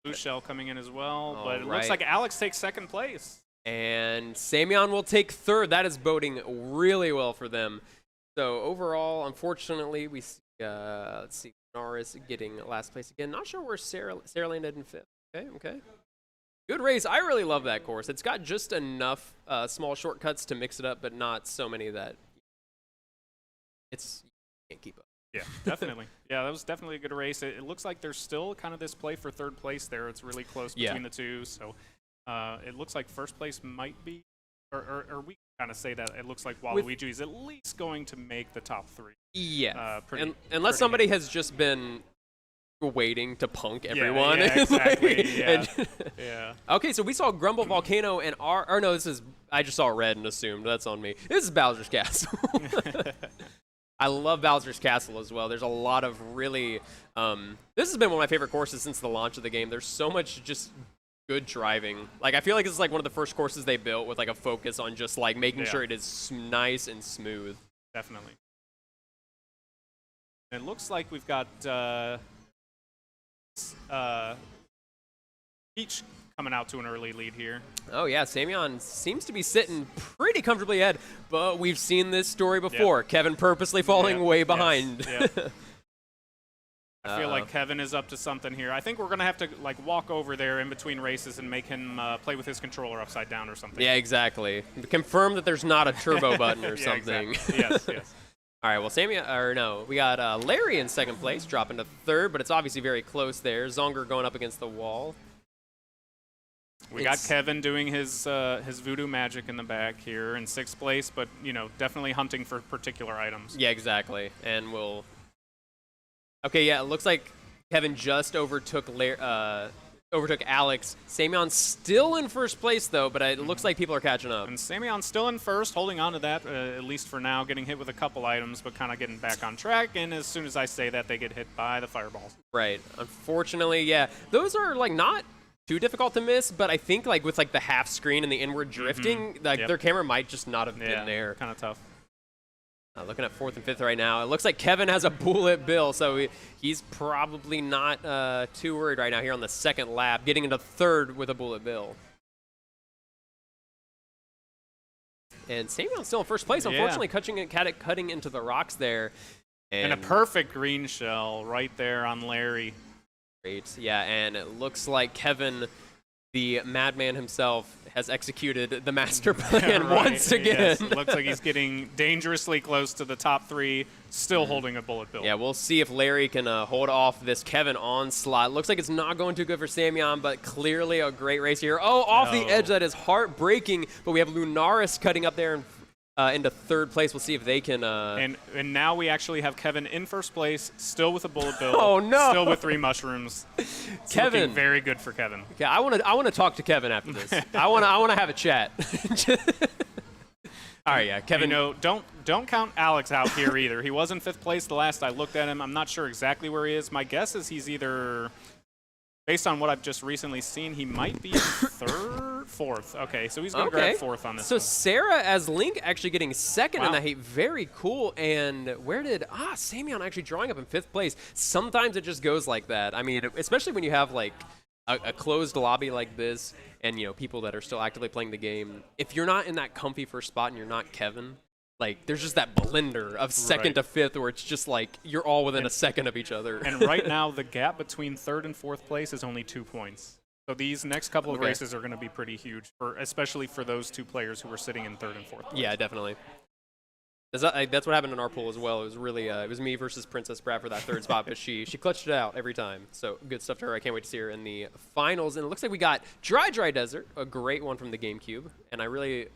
Blue Shell coming in as well, but it right. looks like Alex takes second place. And Samion will take 3rd. That is boding really well for them. So overall, unfortunately, we see, let's see, Norris getting last place again. Not sure where Sarah landed in 5th. Okay. Good race. I really love that course. It's got just enough small shortcuts to mix it up, but not so many that you can't keep up. Yeah, definitely. Yeah, that was definitely a good race. It looks like there's still kind of this play for third place there. It's really close between the two. So it looks like first place might be, or we kind of say that it looks like Waluigi is at least going to make the top 3. Yeah. pretty Unless somebody has just been waiting to punk everyone. Yeah, exactly. Yeah. Okay, so we saw Grumble Volcano and I just saw red and assumed. That's on me. This is Bowser's Castle. I love Bowser's Castle as well. There's a lot of really this has been one of my favorite courses since the launch of the game. There's so much just good driving. Like, I feel like it's like one of the first courses they built with like a focus on just like making sure it is nice and smooth. Definitely. It looks like we've got Peach coming out to an early lead here. Oh yeah, Samion seems to be sitting pretty comfortably ahead, but we've seen this story before. Yep. Kevin purposely falling way behind. Yes. Yep. I feel like Kevin is up to something here. I think we're going to have to like walk over there in between races and make him play with his controller upside down or something. Yeah, exactly. Confirm that there's not a turbo button or Yeah, something. exactly. Yes. All right, well, we got Larry in second place, dropping to 3rd, but it's obviously very close there. Zonger going up against the wall. We got Kevin doing his voodoo magic in the back here in 6th place, but definitely hunting for particular items. Yeah, exactly. And we'll. Okay, yeah, it looks like Kevin just overtook Alex. Samion's still in 1st place though, but it looks like people are catching up. And Samion's still in 1st, holding on to that at least for now, getting hit with a couple items, but kind of getting back on track. And as soon as I say that, they get hit by the fireballs. Right. Unfortunately, yeah, those are like not too difficult to miss, but I think like with like the half screen and the inward drifting, like their camera might just not have been there. Kind of tough. Looking at 4th and 5th right now. It looks like Kevin has a Bullet Bill, so he's probably not too worried right now here on the 2nd lap, getting into 3rd with a Bullet Bill. And Samion's still in 1st place, unfortunately cutting into the rocks there. And a perfect green shell right there on Larry. Great, yeah, and it looks like Kevin, the madman himself, has executed the master plan once again. Yes, it looks like he's getting dangerously close to the top 3, still holding a Bullet Bill. Yeah, we'll see if Larry can hold off this Kevin onslaught. Looks like it's not going too good for Samion, but clearly a great race here. Oh, off the edge, that is heartbreaking, but we have Lunaris cutting up there into 3rd place. We'll see if they can. And now we actually have Kevin in 1st place, still with a Bullet Bill. Oh no! Still with 3 mushrooms. It's looking very good for Kevin. Yeah, I want to talk to Kevin after this. I want to have a chat. All right, yeah, Kevin. Don't count Alex out here either. He was in 5th place the last I looked at him. I'm not sure exactly where he is. My guess is he's either, based on what I've just recently seen, he might be in 3rd, 4th. Okay, so he's going to grab 4th on this So one. Sarah as Link actually getting 2nd in that heat. Very cool. And where did Samion actually drawing up in 5th place? Sometimes it just goes like that. I mean, especially when you have like a closed lobby like this and people that are still actively playing the game. If you're not in that comfy 1st spot and you're not Kevin, like there's just that blender of second to fifth where it's just like you're all within a second of each other. And right now, the gap between third and fourth place is only 2 points. So these next couple of races are going to be pretty huge, especially for those 2 players who were sitting in third and fourth place. Yeah, definitely. That's what happened in our pool as well. It was really it was me versus Princess Brat for that third spot, but she clutched it out every time. So good stuff to her. I can't wait to see her in the finals. And it looks like we got Dry Desert, a great one from the GameCube, and I really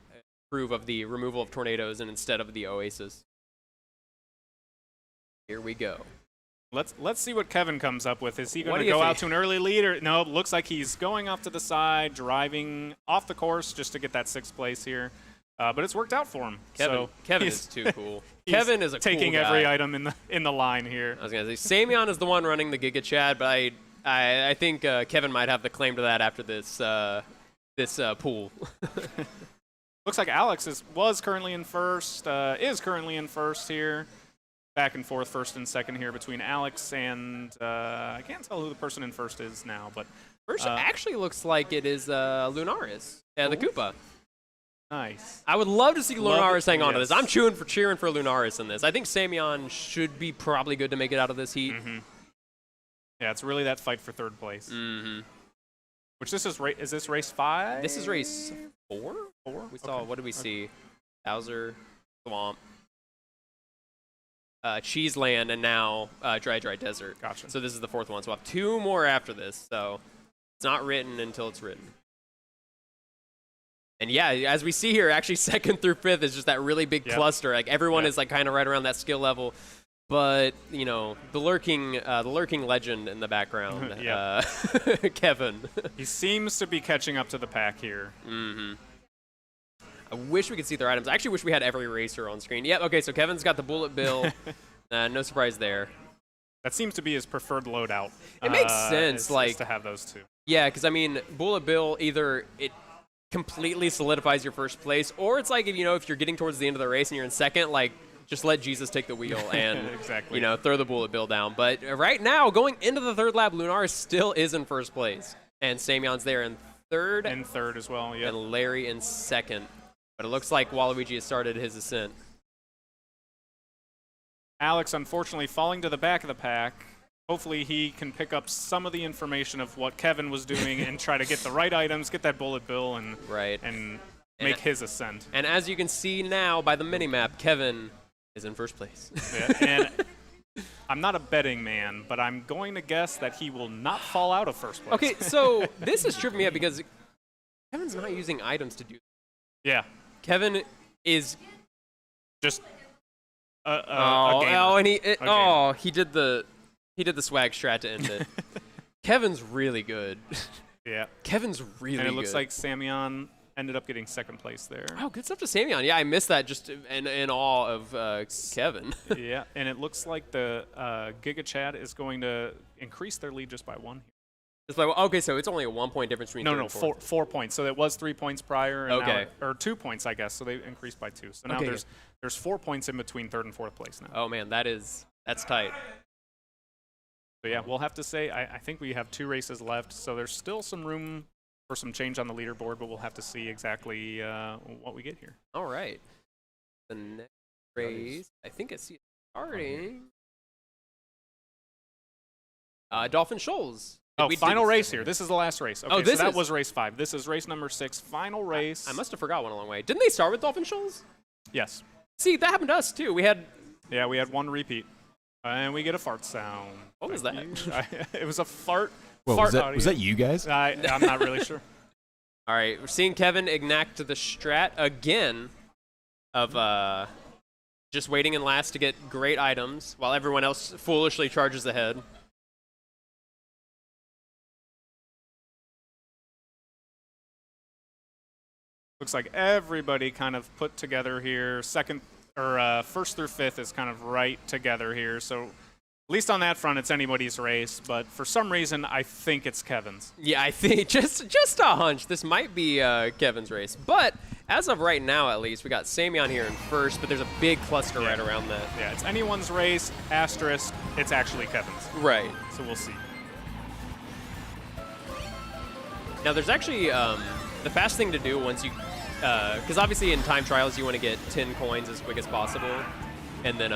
approve of the removal of tornadoes and instead of the Oasis. Here we go. Let's see what Kevin comes up with. Is he going to go out to an early lead? Or no, it looks like he's going off to the side, driving off the course just to get that 6th place here. But it's worked out for him. Kevin is too cool. Kevin is a taking cool guy. Every item in the line here. I was gonna say Samion is the one running the Giga Chad, but I think Kevin might have the claim to that after this pool. Looks like Alex was currently in first, is currently in first here. Back and forth, first and second here between Alex and I can't tell who the person in first is now, but first actually looks like it is Lunaris, the Koopa. Nice. I would love to see Lunaris hang on to this. I'm cheering for Lunaris in this. I think Samion should be probably good to make it out of this heat. Yeah, it's really that fight for third place. Which is this race 5? This is race 4? We saw, what did we see? Bowser, Swamp, Cheeseland, and now Dry Desert. Gotcha. So this is the 4th one. So we'll have 2 more after this. So it's not written until it's written. And yeah, as we see here, actually 2nd through 5th is just that really big cluster. Like everyone is like kind of right around that skill level. But you know, the lurking legend in the background, Kevin. He seems to be catching up to the pack here. I wish we could see their items. I actually wish we had every racer on screen. Yep. Okay, so Kevin's got the bullet bill. No surprise there. That seems to be his preferred loadout. It makes sense, like to have those 2. Yeah, because I mean, bullet bill either it completely solidifies your first place, or it's like if you're getting towards the end of the race and you're in second, like just let Jesus take the wheel and throw the bullet bill down. But right now, going into the 3rd lap, Lunaris still is in first place, and Samion's there in 3rd. And 3rd as well, yeah. And Larry in 2nd. But it looks like Waluigi has started his ascent. Alex, unfortunately, falling to the back of the pack. Hopefully he can pick up some of the information of what Kevin was doing and try to get the right items, get that bullet bill, and make his ascent. And as you can see now by the mini-map, Kevin is in first place. And I'm not a betting man, but I'm going to guess that he will not fall out of first place. Okay, so this is tripping me up because Kevin's not using items to do this. Yeah. Kevin is just he did the swag strat to end it. Kevin's really good. Yeah. Kevin's really good. And it looks like Samion ended up getting 2nd place there. Oh, good stuff to Samion. Yeah, I missed that just in awe of Kevin. Yeah, and it looks like the Giga Chad is going to increase their lead just by 1 here. Okay, so it's only a 1 point difference between No, 4 points. So it was 3 points prior, and now, or 2 points, I guess. So they increased by 2. So now there's 4 points in between 3rd and 4th place now. Oh man, that's tight. So yeah, we'll have to say I think we have 2 races left. So there's still some room for some change on the leaderboard, but we'll have to see exactly what we get here. All right, the next race, I think I see it starting. Dolphin Shoals. Final race here. This is the last race. Okay, so that was race 5. This is race number 6. Final race. I must have forgot one along the way. Didn't they start with Dolphin Shoals? Yes. See, that happened to us too. We had 1 repeat. And we get a fart sound. What was that? It was a fart. Was that you guys? I'm not really sure. All right, we're seeing Kevin enact the strat again of just waiting in last to get great items while everyone else foolishly charges ahead. Looks like everybody kind of put together here. First through 5th is kind of right together here. So at least on that front, it's anybody's race. But for some reason, I think it's Kevin's. Yeah, I think just a hunch. This might be Kevin's race. But as of right now, at least, we got Samion here in first. But there's a big cluster right around that. Yeah, it's anyone's race. Asterisk. It's actually Kevin's. Right. So we'll see. Now, there's actually the fast thing to do once you because obviously in time trials you want to get 10 coins as quick as possible, and then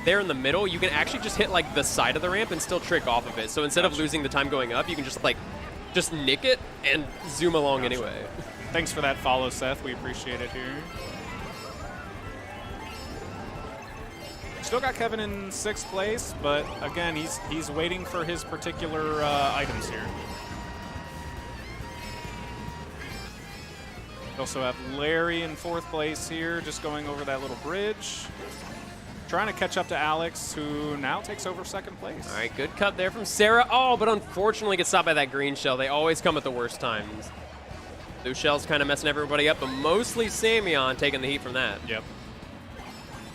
there in the middle you can actually just hit like the side of the ramp and still trick off of it. So instead of losing the time going up, you can just nick it and zoom along anyway. Thanks for that follow, Seth. We appreciate it here. Still got Kevin in 6th place, but again, he's waiting for his particular items here. We also have Larry in 4th place here, just going over that little bridge. Trying to catch up to Alex, who now takes over 2nd place. All right, good cut there from Sarah. Oh, but unfortunately gets stopped by that green shell. They always come at the worst times. Those shells kind of messing everybody up, but mostly Samion taking the heat from that. Yep.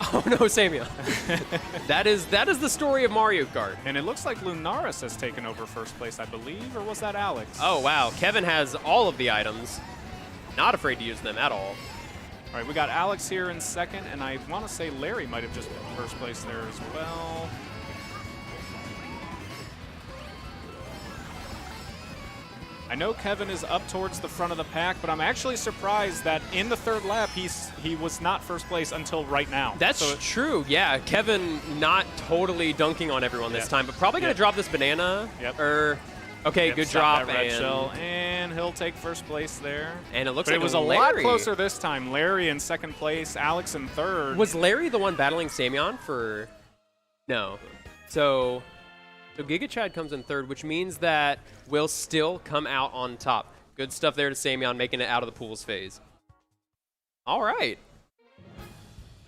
Oh no, Samion. that is the story of Mario Kart. And it looks like Lunaris has taken over 1st place, I believe, or was that Alex? Oh wow, Kevin has all of the items. Not afraid to use them at all. All right, we got Alex here in 2nd, and I want to say Larry might have just been 1st place there as well. I know Kevin is up towards the front of the pack, but I'm actually surprised that in the 3rd lap, he was not 1st place until right now. That's true, yeah. Kevin not totally dunking on everyone this time, but probably going to drop this banana. Yep. Okay, good drop. That red shell, and he'll take 1st place there. And it looks but like it was a lot closer this time. Larry in 2nd place, Alex in 3rd. Was Larry the one battling Samion for... No. So Giga Chad comes in 3rd, which means that we'll still come out on top. Good stuff there to Samion, making it out of the pools phase. All right.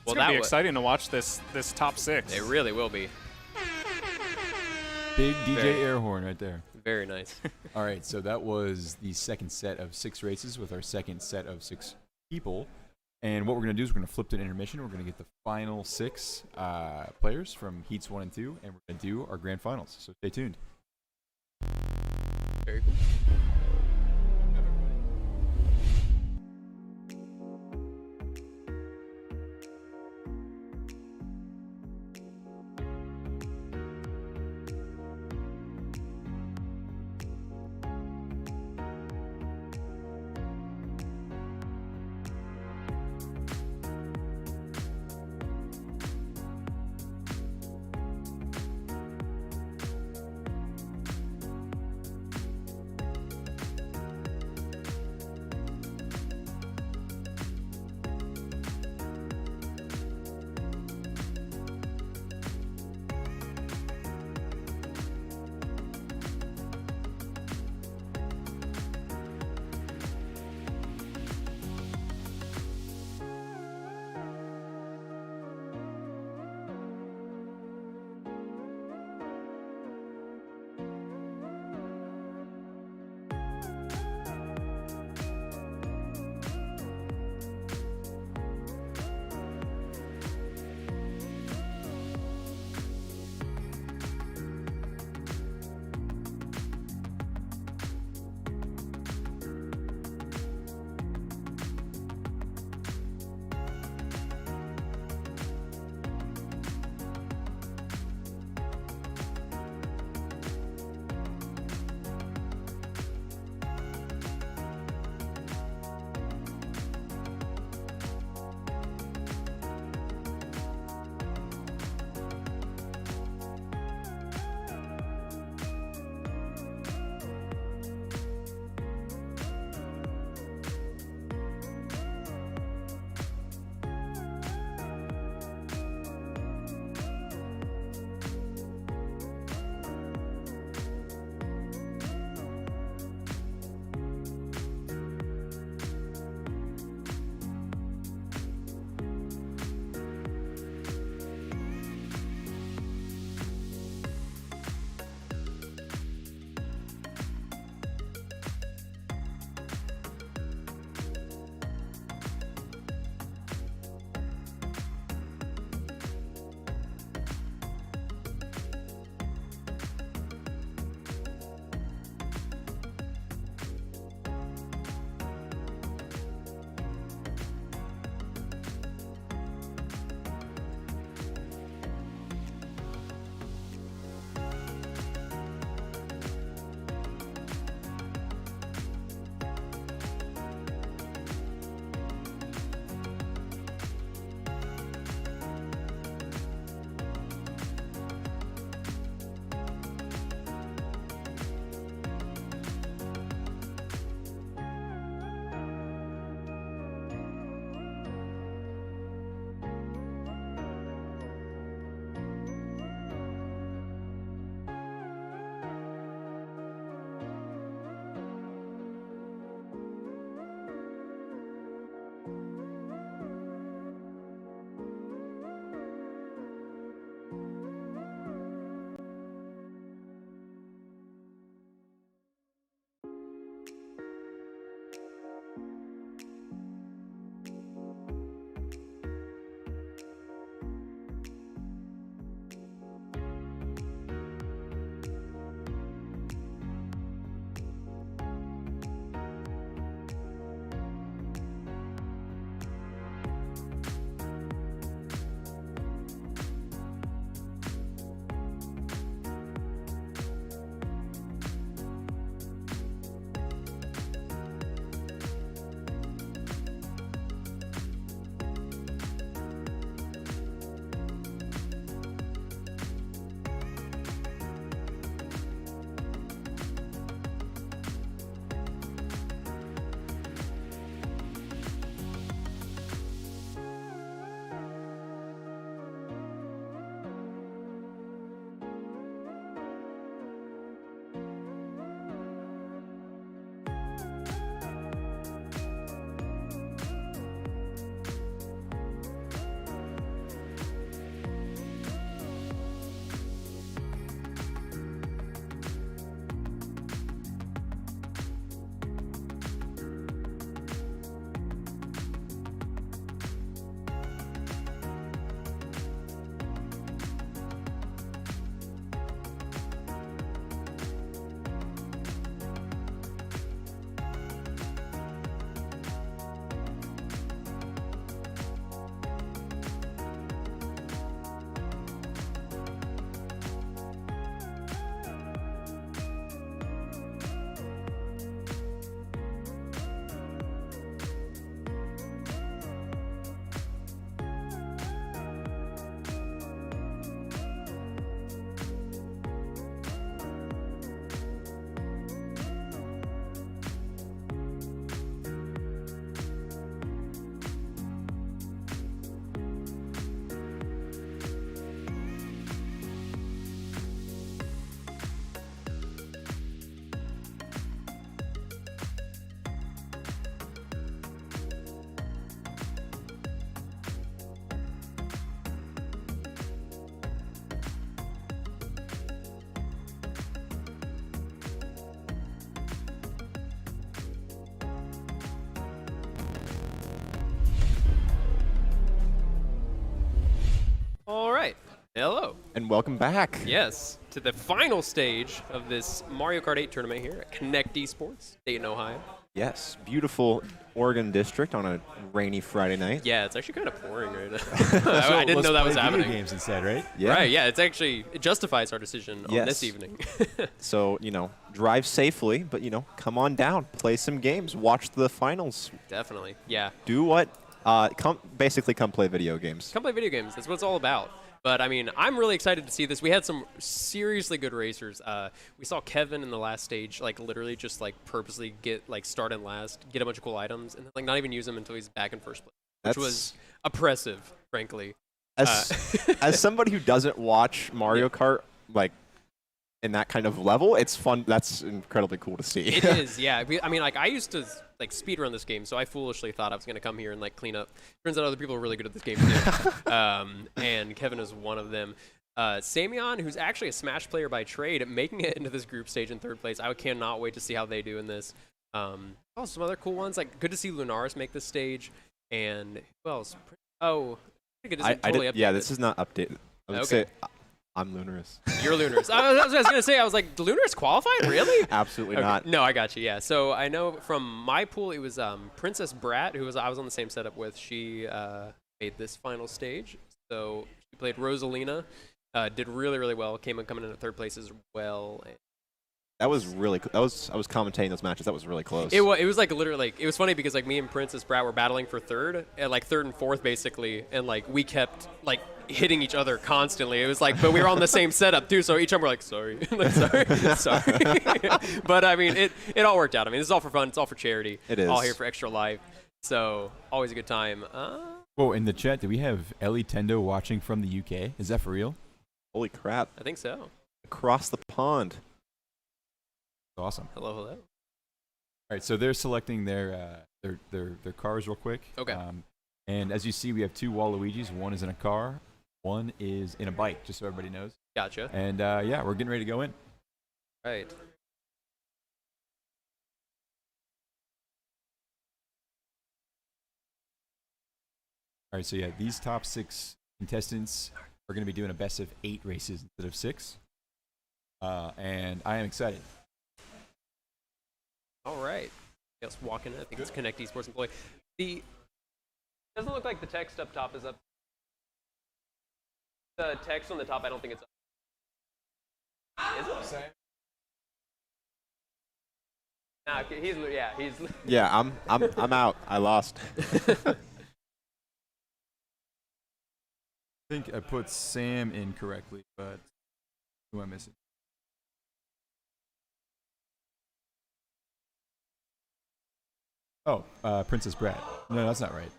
It's going to be exciting to watch this top 6. It really will be. Big DJ air horn right there. Very nice. All right, so that was the 2nd set of 6 races with our 2nd set of 6 people. And what we're going to do is we're going to flip to an intermission. We're going to get the final 6 players from heats 1 and 2, and we're going to do our grand finals. So stay tuned. Very cool. All right. Hello. And welcome back. Yes, to the final stage of this Mario Kart 8 tournament here at Connect Esports, Dayton, Ohio. Yes, beautiful Oregon district on a rainy Friday night. Yeah, it's actually kind of pouring right now. I didn't know that was happening. Video games instead, right? Yeah. Right, yeah, it justifies our decision on Yes. this evening. So, drive safely, but, come on down, play some games, watch the finals. Definitely, yeah. Do what? Basically come play video games. Come play video games. That's what it's all about. But, I mean, I'm really excited to see this. We had some seriously good racers. We saw Kevin in the last stage, literally just, purposely get, start and last, get a bunch of cool items, and, not even use them until he's back in first place, which was oppressive, frankly. As somebody who doesn't watch Mario Kart, in that kind of level, it's fun. That's incredibly cool to see. It is, yeah. I mean, I used to speedrun this game, so I foolishly thought I was going to come here and clean up. Turns out other people are really good at this game too, and Kevin is one of them. Samion, who's actually a Smash player by trade, making it into this group stage in third place. I cannot wait to see how they do in this. Some other cool ones, good to see Lunaris make this stage, and who else? Oh, I think it isn't totally updated. Yeah, this is not updated. I would say I'm Lunaris. You're Lunaris. I was going to say, I was like, Lunaris qualified? Really? Absolutely Okay. not. No, I got you, yeah. So I know from my pool, it was Princess Brat, who I was on the same setup with. She made this final stage. So she played Rosalina, did really, really well, coming in at third place as well. That was really I was commentating those matches. That was really close. It was literally it was funny because me and Princess Brat were battling for third, and third and fourth basically, and we kept hitting each other constantly. It was but we were on the same setup too, so each time we're sorry, sorry. But I mean, it all worked out. I mean, this is all for fun. It's all for charity. It is all here for extra life. So always a good time. Whoa, in the chat, do we have Ellie Tendo watching from the UK? Is that for real? Holy crap! I think so. Across the pond. Awesome. Hello, hello. All right, so they're selecting their cars real quick. Okay. And as you see, we have two Waluigis. One is in a car. One is in a bike, just so everybody knows. Gotcha. And yeah, we're getting ready to go in. Right. All right, so yeah, these top 6 contestants are going to be doing a best of 8 races instead of 6. And I am excited. All right. Let's walk in. I think it's Connect Esports employee. It doesn't look like the text up top is up. The text on the top, I don't think it's up. Is it? Nah, he's. Yeah, I'm out. I lost. I think I put Sam in correctly, but who am I missing? Oh, Princess Brat. No, that's not right.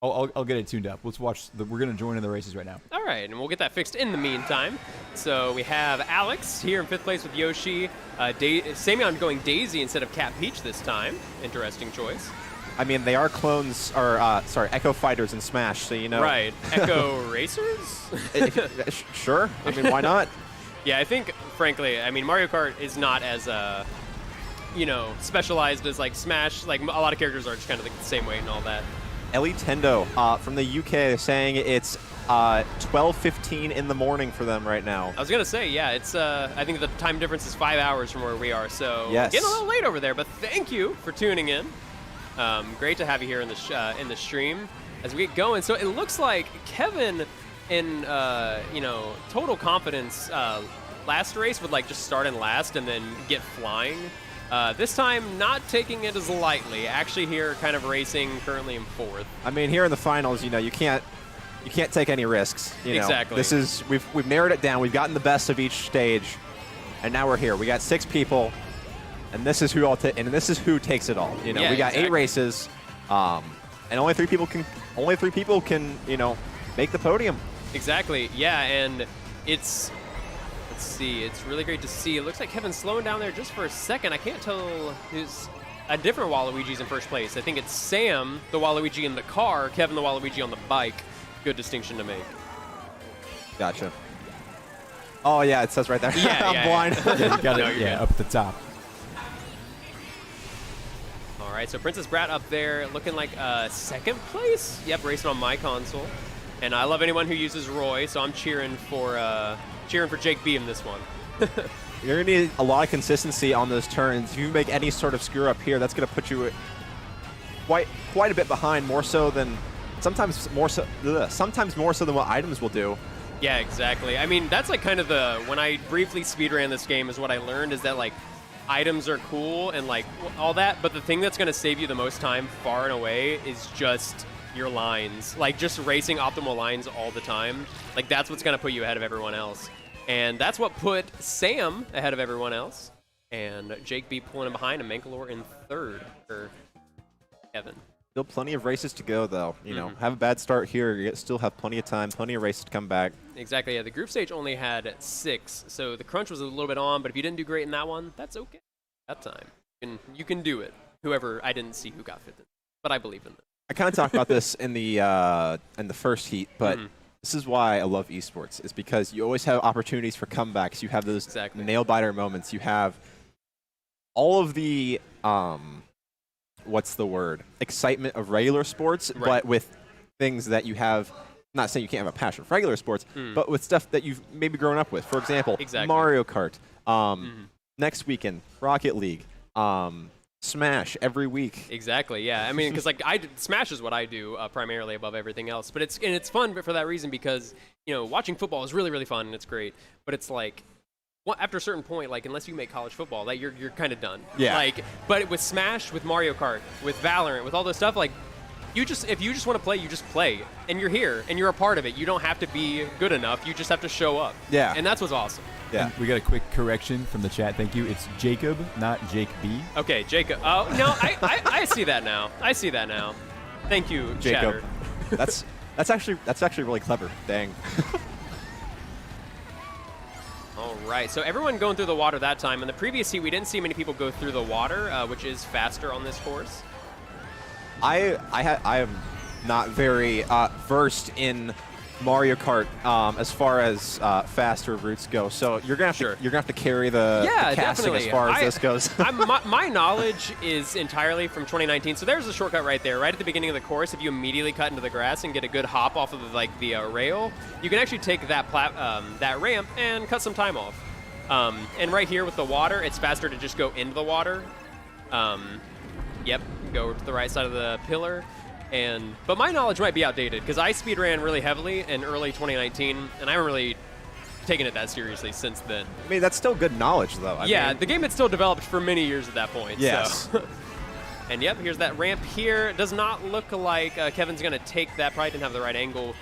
I'll get it tuned up. Let's watch. We're gonna join in the races right now. All right, and we'll get that fixed in the meantime. So we have Alex here in 5th place with Yoshi. Samion going Daisy instead of Cat Peach this time. Interesting choice. I mean, they are clones, or Echo Fighters in Smash, so Right. Echo Racers? Sure. I mean, why not? Yeah, I think, frankly, Mario Kart is not as specialized as Smash. A lot of characters are just kind of the same weight and all that. Ellie Tendo from the UK saying it's 12:15 in the morning for them right now. I was gonna say, yeah, it's. I think the time difference is 5 hours from where we are, so yes. Getting a little late over there. But thank you for tuning in. Great to have you here in the stream as we get going. So it looks like Kevin, in total confidence, last race would just start in last and then get flying. This time, not taking it as lightly. Actually, here, kind of racing currently in 4th. I mean, here in the finals, you can't take any risks. Exactly. This is we've narrowed it down. We've gotten the best of each stage, and now we're here. We got 6 people, and this is who this is who takes it all. We got exactly. 8 races, and only 3 people can make the podium. Exactly. Yeah, and it's. Let's see. It's really great to see. It looks like Kevin's slowing down there just for a second. I can't tell who's a different Waluigi's in first place. I think it's Sam, the Waluigi in the car, Kevin, the Waluigi on the bike. Good distinction to make. Gotcha. Oh yeah, it says right there. Yeah, I'm blind. Yeah, you got it. Yeah, up at the top. All right, so Princess Brat up there looking like 2nd place. Yep, racing on my console. And I love anyone who uses Roy, so I'm cheering for Jake B in this one. You're going to need a lot of consistency on those turns. If you make any sort of screw up here, that's going to put you quite a bit behind, sometimes more so than what items will do. Yeah, exactly. I mean, that's like kind of when I briefly speedran this game is what I learned is that like items are cool and like all that, but the thing that's going to save you the most time far and away is just your lines. Like just racing optimal lines all the time. Like that's what's going to put you ahead of everyone else. And that's what put Sam ahead of everyone else. And Jake B pulling him behind and Mankalore in third for Kevin. Still plenty of races to go, though. You know, have a bad start here, you still have plenty of time, plenty of races to come back. Exactly, yeah. The group stage only had 6, so the crunch was a little bit on, but if you didn't do great in that one, that's okay. That time. You can do it. Whoever, I didn't see who got 5th, but I believe in it. I kind of talked about this in the first heat, but this is why I love esports, is because you always have opportunities for comebacks. You have those nail-biter moments. You have all of the what's the word? Excitement of regular sports, but with things that you have. I'm not saying you can't have a passion for regular sports, but with stuff that you've maybe grown up with. For example, Mario Kart. Next weekend, Rocket League. Smash every week. Exactly, yeah. I mean, because like Smash is what I do primarily above everything else. But it's fun for that reason because watching football is really fun and it's great. But it's like after a certain point, like unless you make college football, like you're kind of done. Yeah. Like, but with Smash, with Mario Kart, with Valorant, with all this stuff, like if you just want to play, you just play, and you're here and you're a part of it. You don't have to be good enough. You just have to show up. Yeah. And that's what's awesome. Yeah. And we got a quick correction from the chat. Thank you. It's Jacob, not Jake B. Okay, Jacob. Oh no, I see that now. I see that now. Thank you, Jacob. Chatter. That's actually really clever. Dang. All right, so everyone going through the water that time. In the previous heat, we didn't see many people go through the water, which is faster on this course. I am not very versed in Mario Kart as far as faster routes go, so you're gonna have to carry the casting definitely. as far as this goes. my knowledge is entirely from 2019. So there's a shortcut right there, right at the beginning of the course. If you immediately cut into the grass and get a good hop off of the rail, you can actually take that that ramp and cut some time off. And right here with the water, it's faster to just go into the water. Yep, go to the right side of the pillar. But my knowledge might be outdated because I speedran really heavily in early 2019, and I haven't really taken it that seriously since then. I mean, that's still good knowledge, though. I mean, the game had still developed for many years at that point. Yes. So. And yep, here's that ramp here. It does not look like Kevin's going to take that. Probably didn't have the right angle.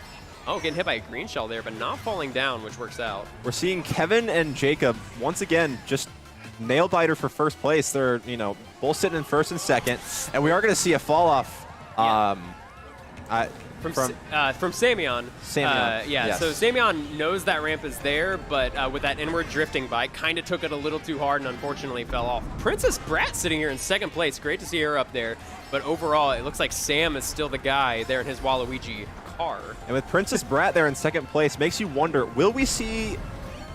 Oh, getting hit by a green shell there, but not falling down, which works out. We're seeing Kevin and Jacob, once again, just nail-biter for first place. They're, both sitting in first and second, and we are going to see a fall-off. From Samion. Yes. So Samion knows that ramp is there, but with that inward drifting bike, kind of took it a little too hard and unfortunately fell off. Princess Brat sitting here in second place. Great to see her up there. But overall, it looks like Sam is still the guy there in his Waluigi car. And with Princess Brat there in second place, makes you wonder, will we see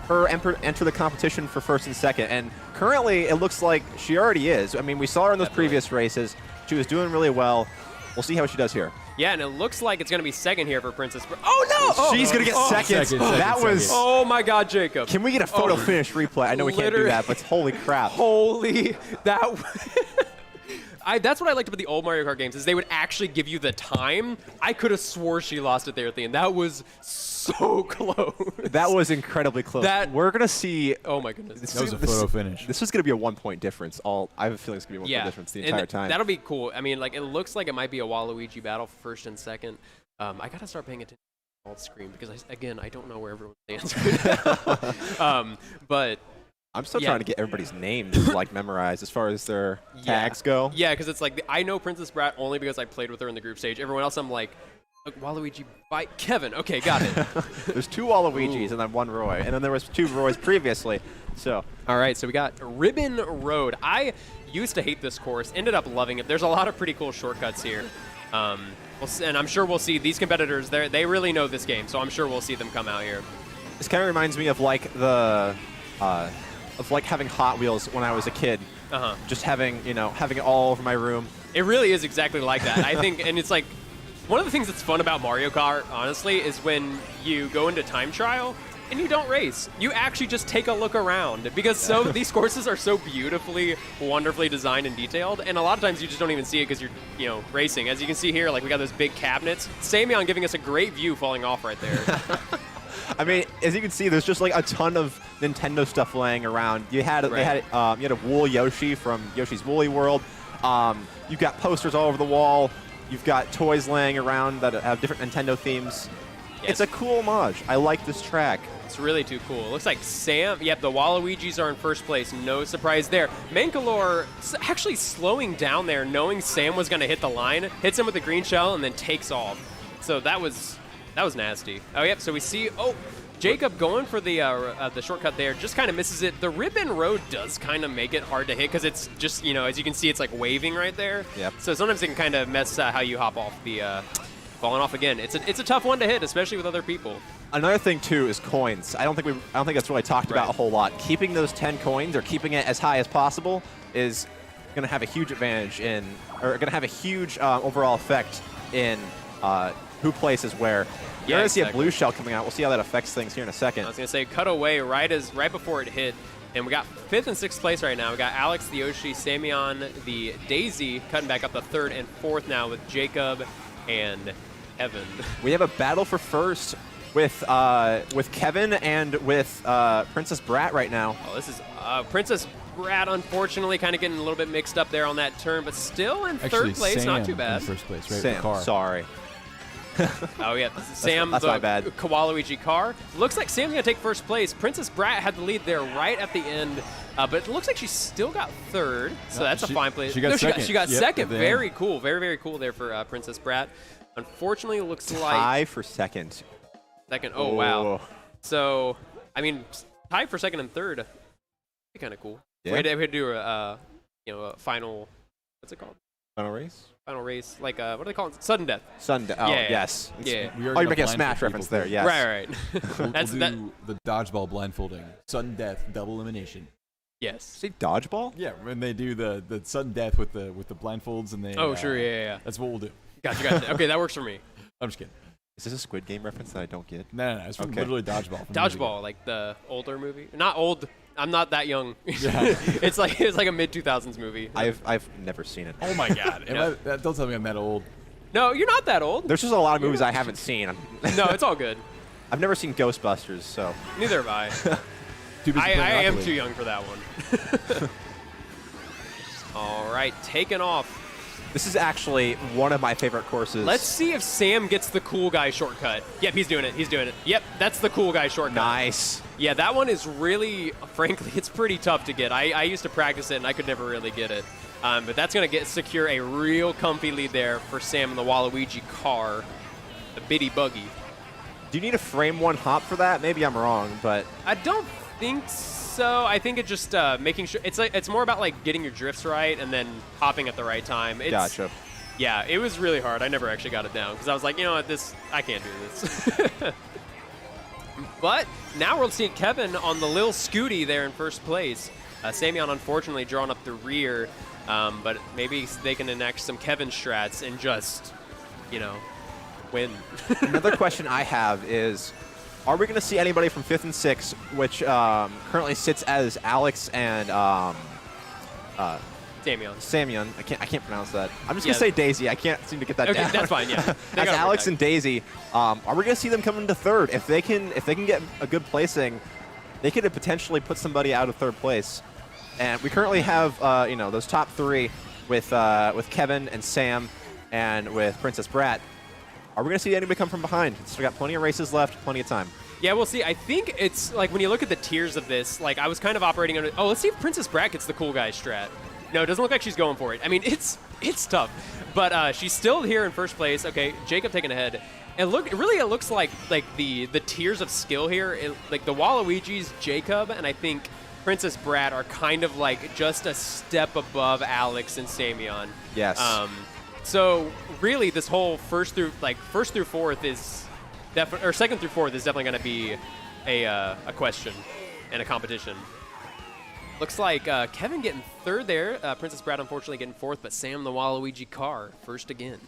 her enter the competition for first and second? And currently, it looks like she already is. I mean, we saw her in those previous races. She was doing really well. We'll see how she does here. Yeah, and it looks like it's going to be second here for Princess. Oh, no! She's going to get second. That was... Oh, my God, Jacob. Can we get a photo finish replay? I know we can't do that, but holy crap. Holy... That's what I liked about the old Mario Kart games, is they would actually give you the time. I could have swore she lost it there at the end. That was so close. That was incredibly close. We're going to see... Oh, my goodness. That was a photo finish. This was going to be a 1-point difference. I have a feeling it's going to be a 1-point difference the entire time. That'll be cool. I mean, like, it looks like it might be a Waluigi battle for first and second. I got to start paying attention to the screen because, I don't know where everyone stands right now. But... I'm still trying to get everybody's names memorized as far as their tags go. Yeah, because it's like I know Princess Brat only because I played with her in the group stage. Everyone else, I'm like, Waluigi by Kevin. Okay, got it. There's 2 Waluigis and then 1 Roy, and then there was 2 Roys previously. So all right, so we got Ribbon Road. I used to hate this course, ended up loving it. There's a lot of pretty cool shortcuts here. And I'm sure we'll see these competitors. They really know this game, so I'm sure we'll see them come out here. This kind of reminds me of having Hot Wheels when I was a kid. Just having it all over my room. It really is exactly like that. I think, and it's like One of the things that's fun about Mario Kart, honestly, is when you go into time trial and you don't race. You actually just take a look around because these courses are so beautifully, wonderfully designed and detailed, and a lot of times you just don't even see it because you're racing. As you can see here, like we got those big cabinets. Samyeon giving us a great view falling off right there. I mean, as you can see, there's just like a ton of Nintendo stuff laying around. You had you had a wool Yoshi from Yoshi's Woolly World. You've got posters all over the wall. You've got toys laying around that have different Nintendo themes. Yes. It's a cool homage. I like this track. It's really too cool. It looks like Sam, yep, the Waluigis are in first place. No surprise there. Mangalore actually slowing down there, knowing Sam was going to hit the line, hits him with the green shell, and then takes off. So that was nasty. Oh, yep, so we see, Jacob going for the shortcut there, just kind of misses it. The ribbon road does kind of make it hard to hit because it's just, as you can see, it's like waving right there. Yep. So sometimes it can kind of mess how you hop off the falling off again. It's a tough one to hit, especially with other people. Another thing too is coins. I don't think that's really talked about a whole lot. Keeping those 10 coins or keeping it as high as possible is going to have a huge advantage going to have a huge overall effect in who places where. You're going to see a blue shell coming out. We'll see how that affects things here in a second. I was going to say cut away right before it hit. And we got 5th and 6th place right now. We got Alex, the Yoshi, Samyeon, the Daisy, cutting back up to 3rd and 4th now with Jacob and Evan. We have a battle for first with Kevin and with Princess Brat right now. Oh, this is Princess Brat, unfortunately, kind of getting a little bit mixed up there on that turn, but still in third place, Sam not too bad. in first place, right? Sam, The car. sorry. Oh, yeah, this is Sam, that's the my bad. Waluigi car. Looks like Sam's going to take first place. Princess Brat had the lead there right at the end, but it looks like she still got 3rd, so that's a fine place. She got second. She got Yep, second. at the Very end. cool. Very, very cool there for Princess Brat. Unfortunately, it looks like Tie for second. second. Oh, wow. So, I mean, tied for 2nd and 3rd. Be kind of cool. Yeah. We had to do a final, what's it called? Final race? Final race, like what do they call it? Sudden death. Sunday. Oh, Yeah. yes. Yeah. We are Oh, gonna you're making a blindfold Smash people reference there, for- yes. Right. We'll That's do that. the dodgeball blindfolding. Sudden death, double elimination. Yes. See dodgeball? Yeah, when they do the sudden death with the blindfolds and they. Oh, sure. Yeah. That's what we'll do. Gotcha. Okay, that works for me. I'm just kidding. Is this a Squid Game reference that I don't get? No. It's from Okay. literally dodgeball. from years ago. Dodgeball, like the older movie. Not old. I'm not that young. Yeah. it's like a mid 2000s movie. I've never seen it. Oh my God! Yeah. Don't tell me I'm that old. No, you're not that old. There's just a lot of movies I haven't seen. No, it's all good. I've never seen Ghostbusters, so. Neither have I. Too busy I playing am Rocket too League. young for that one. All right, taking off. This is actually one of my favorite courses. Let's see if Sam gets the cool guy shortcut. Yep, he's doing it. Yep, that's the cool guy shortcut. Nice. Yeah, that one is really, frankly, it's pretty tough to get. I used to practice it, and I could never really get it. But that's going to secure a real comfy lead there for Sam in the Waluigi car, the bitty buggy. Do you need a frame one hop for that? Maybe I'm wrong, but I don't think so. I think it's just making sure. It's more about like getting your drifts right and then hopping at the right time. gotcha. Yeah, it was really hard. I never actually got it down because I was like, you know what, I can't do this. But now we're seeing Kevin on the Lil Scooty there in first place. Samyeon unfortunately drawing up the rear, but maybe they can enact some Kevin strats and just, win. Another question I have is, are we going to see anybody from 5th and 6th, which currently sits as Alex and Samyeon. Samyeon? I can't pronounce that. I'm just Yeah. going to say Daisy. I can't seem to get that Okay, down. that's fine. Yeah. They As got it Alex back. and Daisy, are we going to see them come into 3rd? If they can get a good placing, they could potentially put somebody out of 3rd place. And we currently have those top 3 with Kevin and Sam and with Princess Brat. Are we going to see anybody come from behind? So we got plenty of races left, plenty of time. Yeah, we'll see. I think it's like when you look at the tiers of this, like I was kind of operating under. Oh, let's see if Princess Brat gets the cool guy strat. No, it doesn't look like she's going for it. I mean, it's tough, but she's still here in first place. Okay, Jacob taking ahead. And it looks like the tiers of skill here. Like the Waluigi's, Jacob, and I think Princess Brat are kind of like just a step above Alex and Samyeon. Yes. So really, this whole first through fourth is definitely, or second through fourth is definitely going to be a question and a competition. Looks like Kevin getting 3rd there. Princess Brat unfortunately getting 4th, but Sam the Waluigi car first again.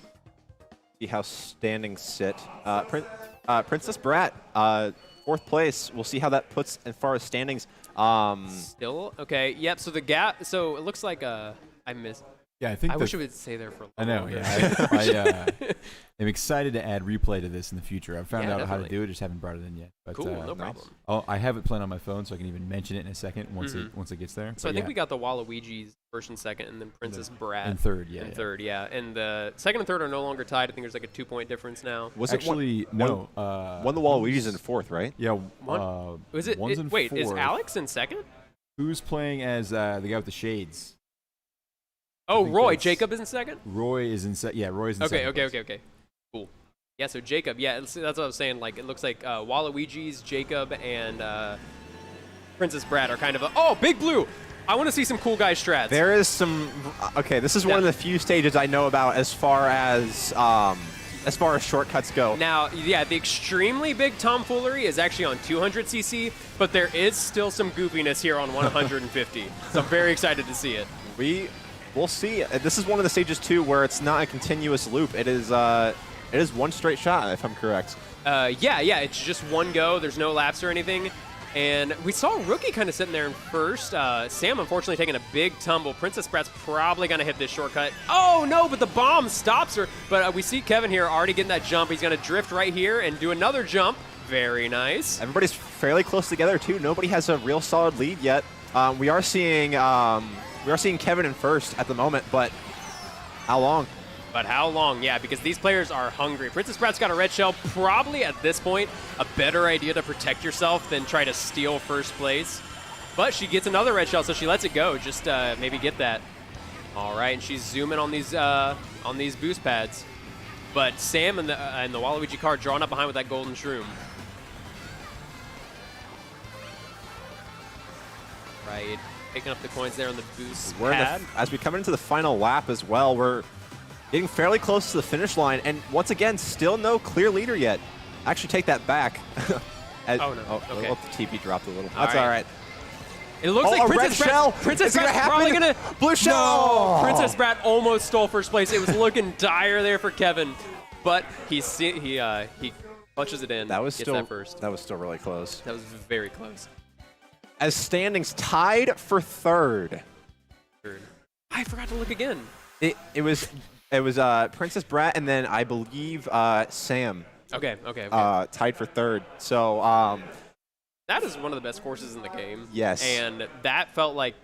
see how standings sit. Princess Brat, 4th place. We'll see how that puts as far as standings. Still okay. Yep. So the gap. So it looks like I missed. Yeah, I think. I wish it would stay there for. I know. longer. Yeah, I'm excited to add replay to this in the future. I've found Yeah, out how to definitely. do it, just haven't brought it in yet. But, Cool. No nice. problem. I have it planned on my phone, so I can even mention it in a second once it gets there. So I But think yeah, we got the Waluigi's first and second, and then Princess Brat in third. Yeah. in yeah. third. Yeah, and the second and third are no longer tied. I think there's like a 2-point difference now. Was Actually, it no. one of the Waluigi's in 4th, right? Yeah. Was it? One's in Wait, is fourth. Alex in second? Who's playing as the guy with the shades? Oh, think Roy. that's- Jacob is in second. Roy is in second. Yeah, Roy's in Okay, second. okay, place. okay, okay. Cool. Yeah, so Jacob, yeah, that's what I was saying. Like, it looks like Waluigi's, Jacob, and Princess Brat are kind of oh, Big Blue! I want to see some cool guy strats. There is some. Okay, this is one of the few stages I know about as far as shortcuts go. Now, yeah, the extremely big tomfoolery is actually on 200cc, but there is still some goofiness here on 150. So I'm very excited to see it. We'll see. This is one of the stages too where it's not a continuous loop. It is one straight shot, if I'm correct. Yeah, it's just one go. There's no laps or anything. And we saw Rookie kind of sitting there in first. Sam, unfortunately, taking a big tumble. Princess Brat's probably going to hit this shortcut. Oh, no, but the bomb stops her. But we see Kevin here already getting that jump. He's going to drift right here and do another jump. Very nice. Everybody's fairly close together too. Nobody has a real solid lead yet. We are seeing Kevin in first at the moment, but how long? But how long? Yeah, because these players are hungry. Princess Brat's got a red shell. Probably at this point, a better idea to protect yourself than try to steal first place. But she gets another red shell, so she lets it go. Just maybe get that. All right, and she's zooming on these boost pads. But Sam and the Waluigi Kart drawn up behind with that golden shroom. Right, picking up the coins there on the boost pad. As we come into the final lap as well, we're getting fairly close to the finish line, and once again, still no clear leader yet. Actually, take that back. Oh, no. Okay. The TP dropped a little. All That's right. all right. It looks Oh, like a Princess red shell. Brat. Princess Is it gonna Brat's probably happen? gonna Blue shell. No, Princess Brat almost stole first place. It was looking dire there for Kevin, but he punches it in. That was gets still that first. That was still really close. That was very close. As standings tied for third. I forgot to look again. It was Princess Brat and then I believe Sam Okay. tied for third. So That is one of the best courses in the game. Yes. And that felt like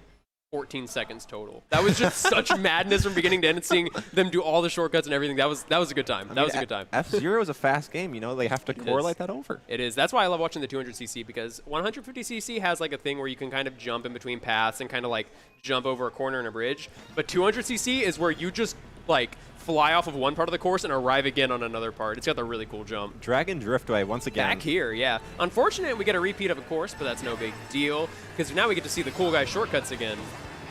14 seconds total. That was just such madness from beginning to end, and seeing them do all the shortcuts and everything. That was a good time. That was a good time. F-Zero is a fast game. You know, they have to It correlate is. that over. It is. That's why I love watching the 200cc, because 150cc has like a thing where you can kind of jump in between paths and kind of like jump over a corner and a bridge. But 200cc is where you just like fly off of one part of the course and arrive again on another part. It's got the really cool jump. Dragon Driftway once again. Back here, yeah. Unfortunate we get a repeat of a course, but that's no big deal, because now we get to see the cool guy shortcuts again.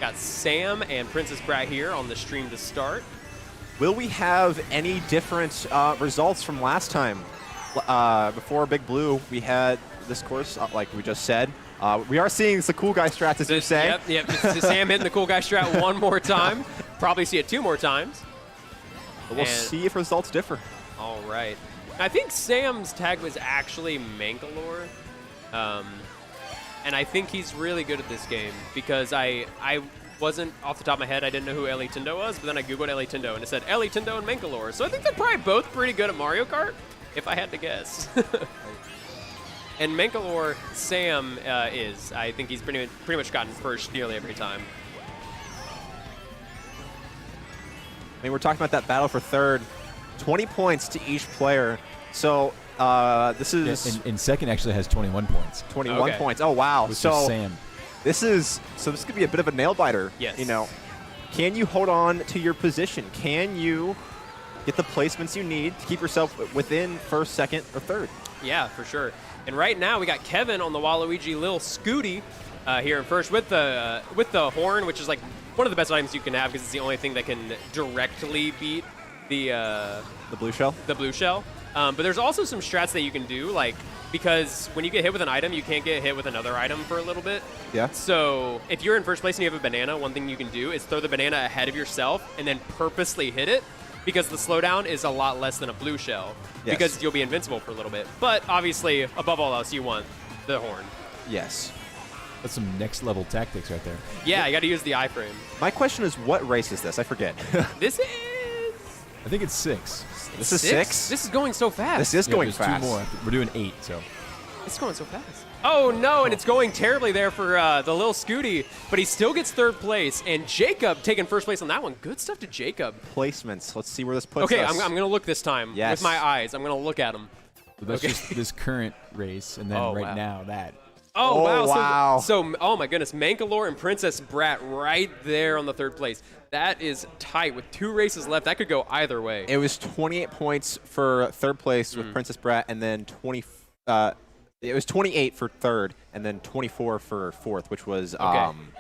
Got Sam and Princess Brat here on the stream to start. Will we have any different results from last time? Before Big Blue, we had this course, like we just said. We are seeing the cool guy strats, as you say. Yep. Sam hitting the cool guy strat one more time. Probably see it 2 more times. But we'll see if results differ. All right. I think Sam's tag was actually Mangalore. And I think he's really good at this game, because I wasn't, off the top of my head, I didn't know who Ellie Tindo was, but then I googled Ellie Tindo and it said Ellie Tindo and Mangalore. So I think they're probably both pretty good at Mario Kart, if I had to guess. And Mangalore, Sam is. I think he's pretty much gotten first nearly every time. I mean, we're talking about that battle for third. 20 points to each player. So this is... And second actually has 21 points. 21 Okay. points. Oh, wow. Which So is Sam. this could be a bit of a nail biter. Yes. You know, can you hold on to your position? Can you get the placements you need to keep yourself within first, second, or third? Yeah, for sure. And right now we got Kevin on the Waluigi Lil Scooty here in first with the horn, which is like one of the best items you can have, because it's the only thing that can directly beat the blue shell. The blue shell. But there's also some strats that you can do, like, because when you get hit with an item, you can't get hit with another item for a little bit. Yeah. So if you're in first place and you have a banana, one thing you can do is throw the banana ahead of yourself and then purposely hit it, because the slowdown is a lot less than a blue shell Yes. because you'll be invincible for a little bit. But obviously, above all else, you want the horn. Yes. That's some next level tactics right there. Yeah, you got to use the iframe. My question is, what race is this? I forget. This is I think it's 6. This is 6? This is going so fast. This is Yeah, going there's fast. 2 more. We're doing 8, so. It's going so fast. Oh, no, and it's going terribly there for the little Scooty, but he still gets 3rd place, and Jacob taking 1st place on that one. Good stuff to Jacob. Placements. Let's see where this puts Okay, us. I'm going to look this time Yes. with my eyes. I'm going to look at him. So that's Okay. just this current race, and then Oh, right wow. now that. Oh, Oh, wow. wow. So, oh, my goodness. Mankalore and Princess Brat right there on the 3rd place. That is tight. With 2 races left, that could go either way. It was 28 points for 3rd place with Princess Brat, and then it was 28 for 3rd, and then 24 for 4th, which was Sam.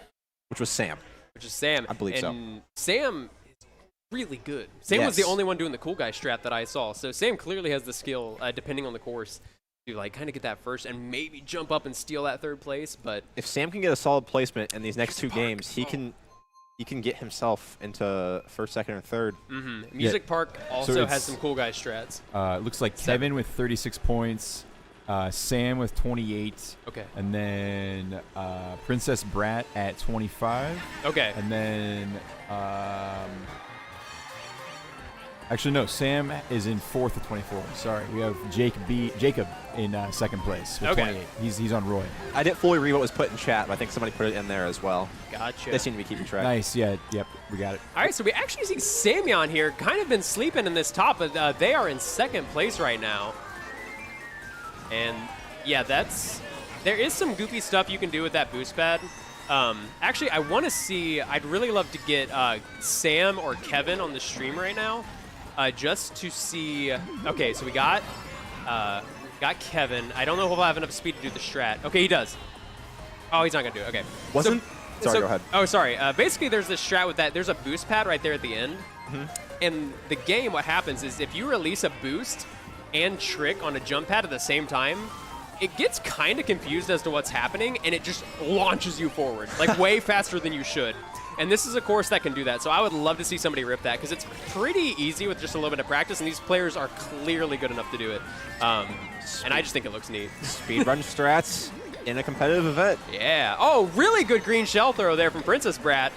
Which is Sam. I believe so. and Sam is really good. Sam was the Yes. only one doing the cool guy strat that I saw. So Sam clearly has the skill, depending on the course, to like kind of get that first and maybe jump up and steal that 3rd place. But If Sam can get a solid placement in these next 2 games, he can get himself into 1st, 2nd, or 3rd. Music Park also it's- has some cool guy strats. It looks like Kevin with 36 points, Sam with 28, Okay. and then Princess Brat at 25, Okay. and then actually no, Sam is in 4th with 24. Sorry, we have Jacob in 2nd place with Okay. 28. He's on Roy. I didn't fully read what was put in chat, but I think somebody put it in there as well. Gotcha. They seem to be keeping track. Nice, yeah, yep, we got it. All right, so we actually see Samyon here, kind of been sleeping in this top, but they are in 2nd place right now. And yeah, there is some goofy stuff you can do with that boost pad. Actually, I want to see, I'd really love to get Sam or Kevin on the stream right now, just to see. Okay, so we got Kevin. I don't know if he'll have enough speed to do the strat. Okay, he does. Oh, he's not gonna do it. Okay. Wasn't? Sorry, go ahead. Oh, sorry. Basically, there's this strat with that. There's a boost pad right there at the end. In the game, what happens is if you release a boost and trick on a jump pad at the same time, it gets kind of confused as to what's happening, and it just launches you forward, like way faster than you should. And this is a course that can do that, so I would love to see somebody rip that, because it's pretty easy with just a little bit of practice, and these players are clearly good enough to do it. And I just think it looks neat. Speedrun strats in a competitive event. Yeah. Oh, really good green shell throw there from Princess Brat.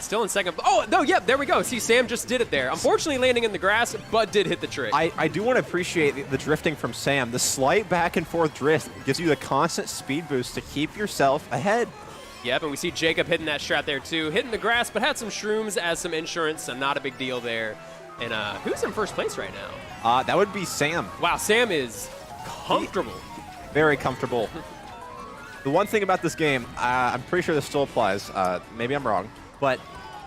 Still in 2nd. Oh, no, yep, there we go. See, Sam just did it there. Unfortunately, landing in the grass, but did hit the trick. I do want to appreciate the drifting from Sam. The slight back and forth drift gives you the constant speed boost to keep yourself ahead. Yep, and we see Jacob hitting that strat there, too. Hitting the grass, but had some shrooms as some insurance, so not a big deal there. And who's in 1st place right now? That would be Sam. Wow, Sam is comfortable. Very comfortable. The one thing about this game, I'm pretty sure this still applies. Maybe I'm wrong. But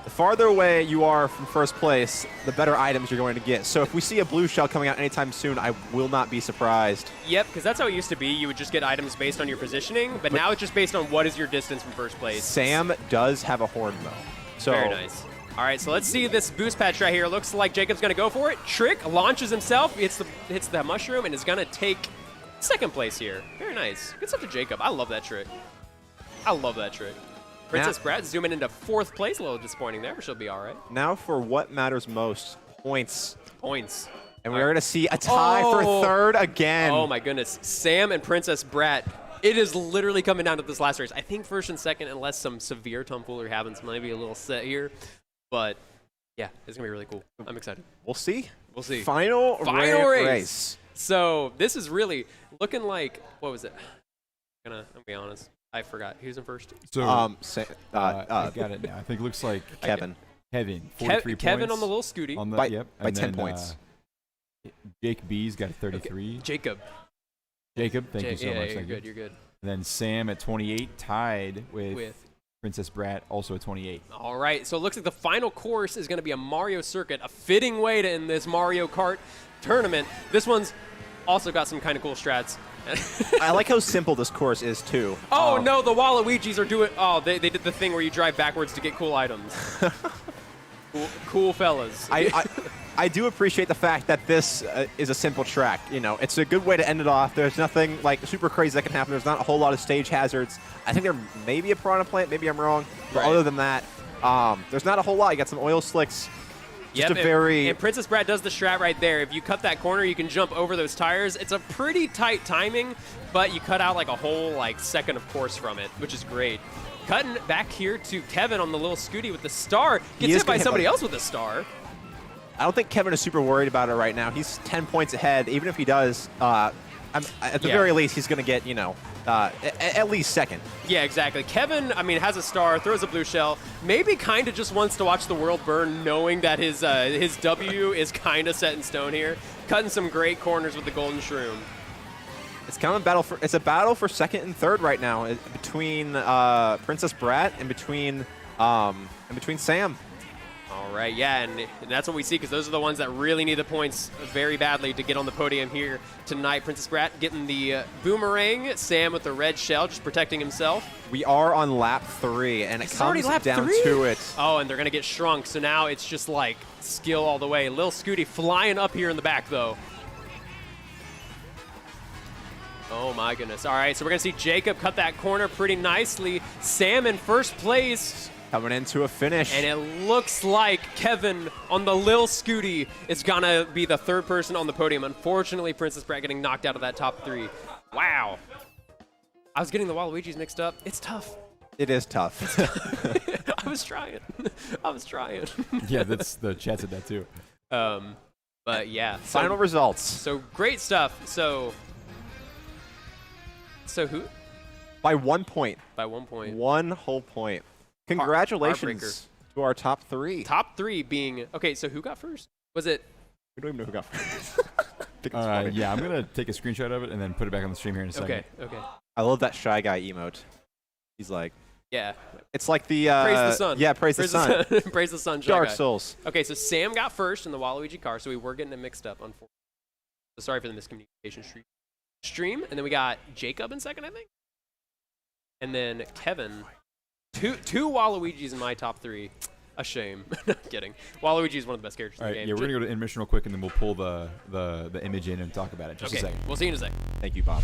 the farther away you are from 1st place, the better items you're going to get. So if we see a blue shell coming out anytime soon, I will not be surprised. Yep, because that's how it used to be. You would just get items based on your positioning, but now it's just based on what is your distance from 1st place. Sam does have a horn, though. So Very nice. All right, so let's see this boost patch right here. Looks like Jacob's going to go for it. Trick launches himself, hits the mushroom, and is going to take 2nd place here. Very nice. Good stuff to Jacob. I love that trick. I love that trick. Princess Brat zooming into 4th place. A little disappointing there, but she'll be all right. Now for what matters most, points. Points. And we're going to see a tie for 3rd again. Oh, my goodness. Sam and Princess Brat. It is literally coming down to this last race. I think 1st and 2nd, unless some severe tomfoolery happens, maybe a little set here. But, yeah, it's going to be really cool. I'm excited. We'll see. We'll see. Final race. So this is really looking like, what was it? I'm going to be honest. I forgot. Who's in 1st? So I got it now. I think it looks like Kevin. 43 Kevin points on the little scooty. on the, By- yep, by and 10 then, points. Jake B's got a 33. Jacob. Jacob, thank you so yeah, much. you're Thank you. good. You're good. And then Sam at 28, tied with Princess Brat, also at 28. All right. So it looks like the final course is going to be a Mario circuit, a fitting way to end this Mario Kart tournament. This one's also got some kind of cool strats. I like how simple this course is, too. Oh, no, the Waluigis are doing... Oh, they did the thing where you drive backwards to get cool items. cool fellas. I do appreciate the fact that this is a simple track. You know, it's a good way to end it off. There's nothing like super crazy that can happen. There's not a whole lot of stage hazards. I think there may be a piranha plant. Maybe I'm wrong. But Right. other than that, there's not a whole lot. You got some oil slicks. Just a very and Princess Brat does the strat right there. If you cut that corner, you can jump over those tires. It's a pretty tight timing, but you cut out like a whole second of course from it, which is great. Cutting back here to Kevin on the little Scooty with the star. Gets hit by somebody else with a star. I don't think Kevin is super worried about it right now. He's 10 points ahead. Even if he does, at the very least, he's going to get, at least second. Yeah, exactly. Kevin, I mean, has a star, throws a blue shell, maybe kind of just wants to watch the world burn, knowing that his W is kind of set in stone here. Cutting some great corners with the golden shroom. It's kind of a battle for second and third right now between Princess Brat and between Sam. All right, yeah, and that's what we see because those are the ones that really need the points very badly to get on the podium here tonight. Princess Brat getting the boomerang, Sam with the red shell, just protecting himself. We are on lap 3, and it comes down to it. Oh, and they're going to get shrunk, so now it's just like skill all the way. Lil Scooty flying up here in the back, though. Oh, my goodness. All right, so we're going to see Jacob cut that corner pretty nicely. Sam in first place. Coming into a finish. And it looks like Kevin on the Lil Scooty is going to be the third person on the podium. Unfortunately, Princess Brat getting knocked out of that top 3. Wow. I was getting the Waluigis mixed up. It's tough. It is tough. I was trying. Yeah, that's the chat said that too. But yeah. Final results. So great stuff. So who? By 1 point. By 1 point. 1 whole point. Congratulations to our top 3. Top 3 being, okay, so who got first? Was it? We don't even know who got first. Yeah, I'm going to take a screenshot of it and then put it back on the stream here in a second. Okay. I love that Shy Guy emote. He's like, yeah. It's like the praise the sun. Yeah, praise the sun. Praise the sun. Dark Souls. Okay, so Sam got first in the Waluigi car, so we were getting it mixed up, unfortunately. So sorry for the miscommunication stream. And then we got Jacob in second, I think. And then Kevin. Two Waluigis in my top 3. A shame. No, I'm kidding. Waluigi is one of the best characters in the game. Yeah, we're going to go to intermission real quick, and then we'll pull the image in and talk about it. Just a second. We'll see you in a sec. Thank you, Bob.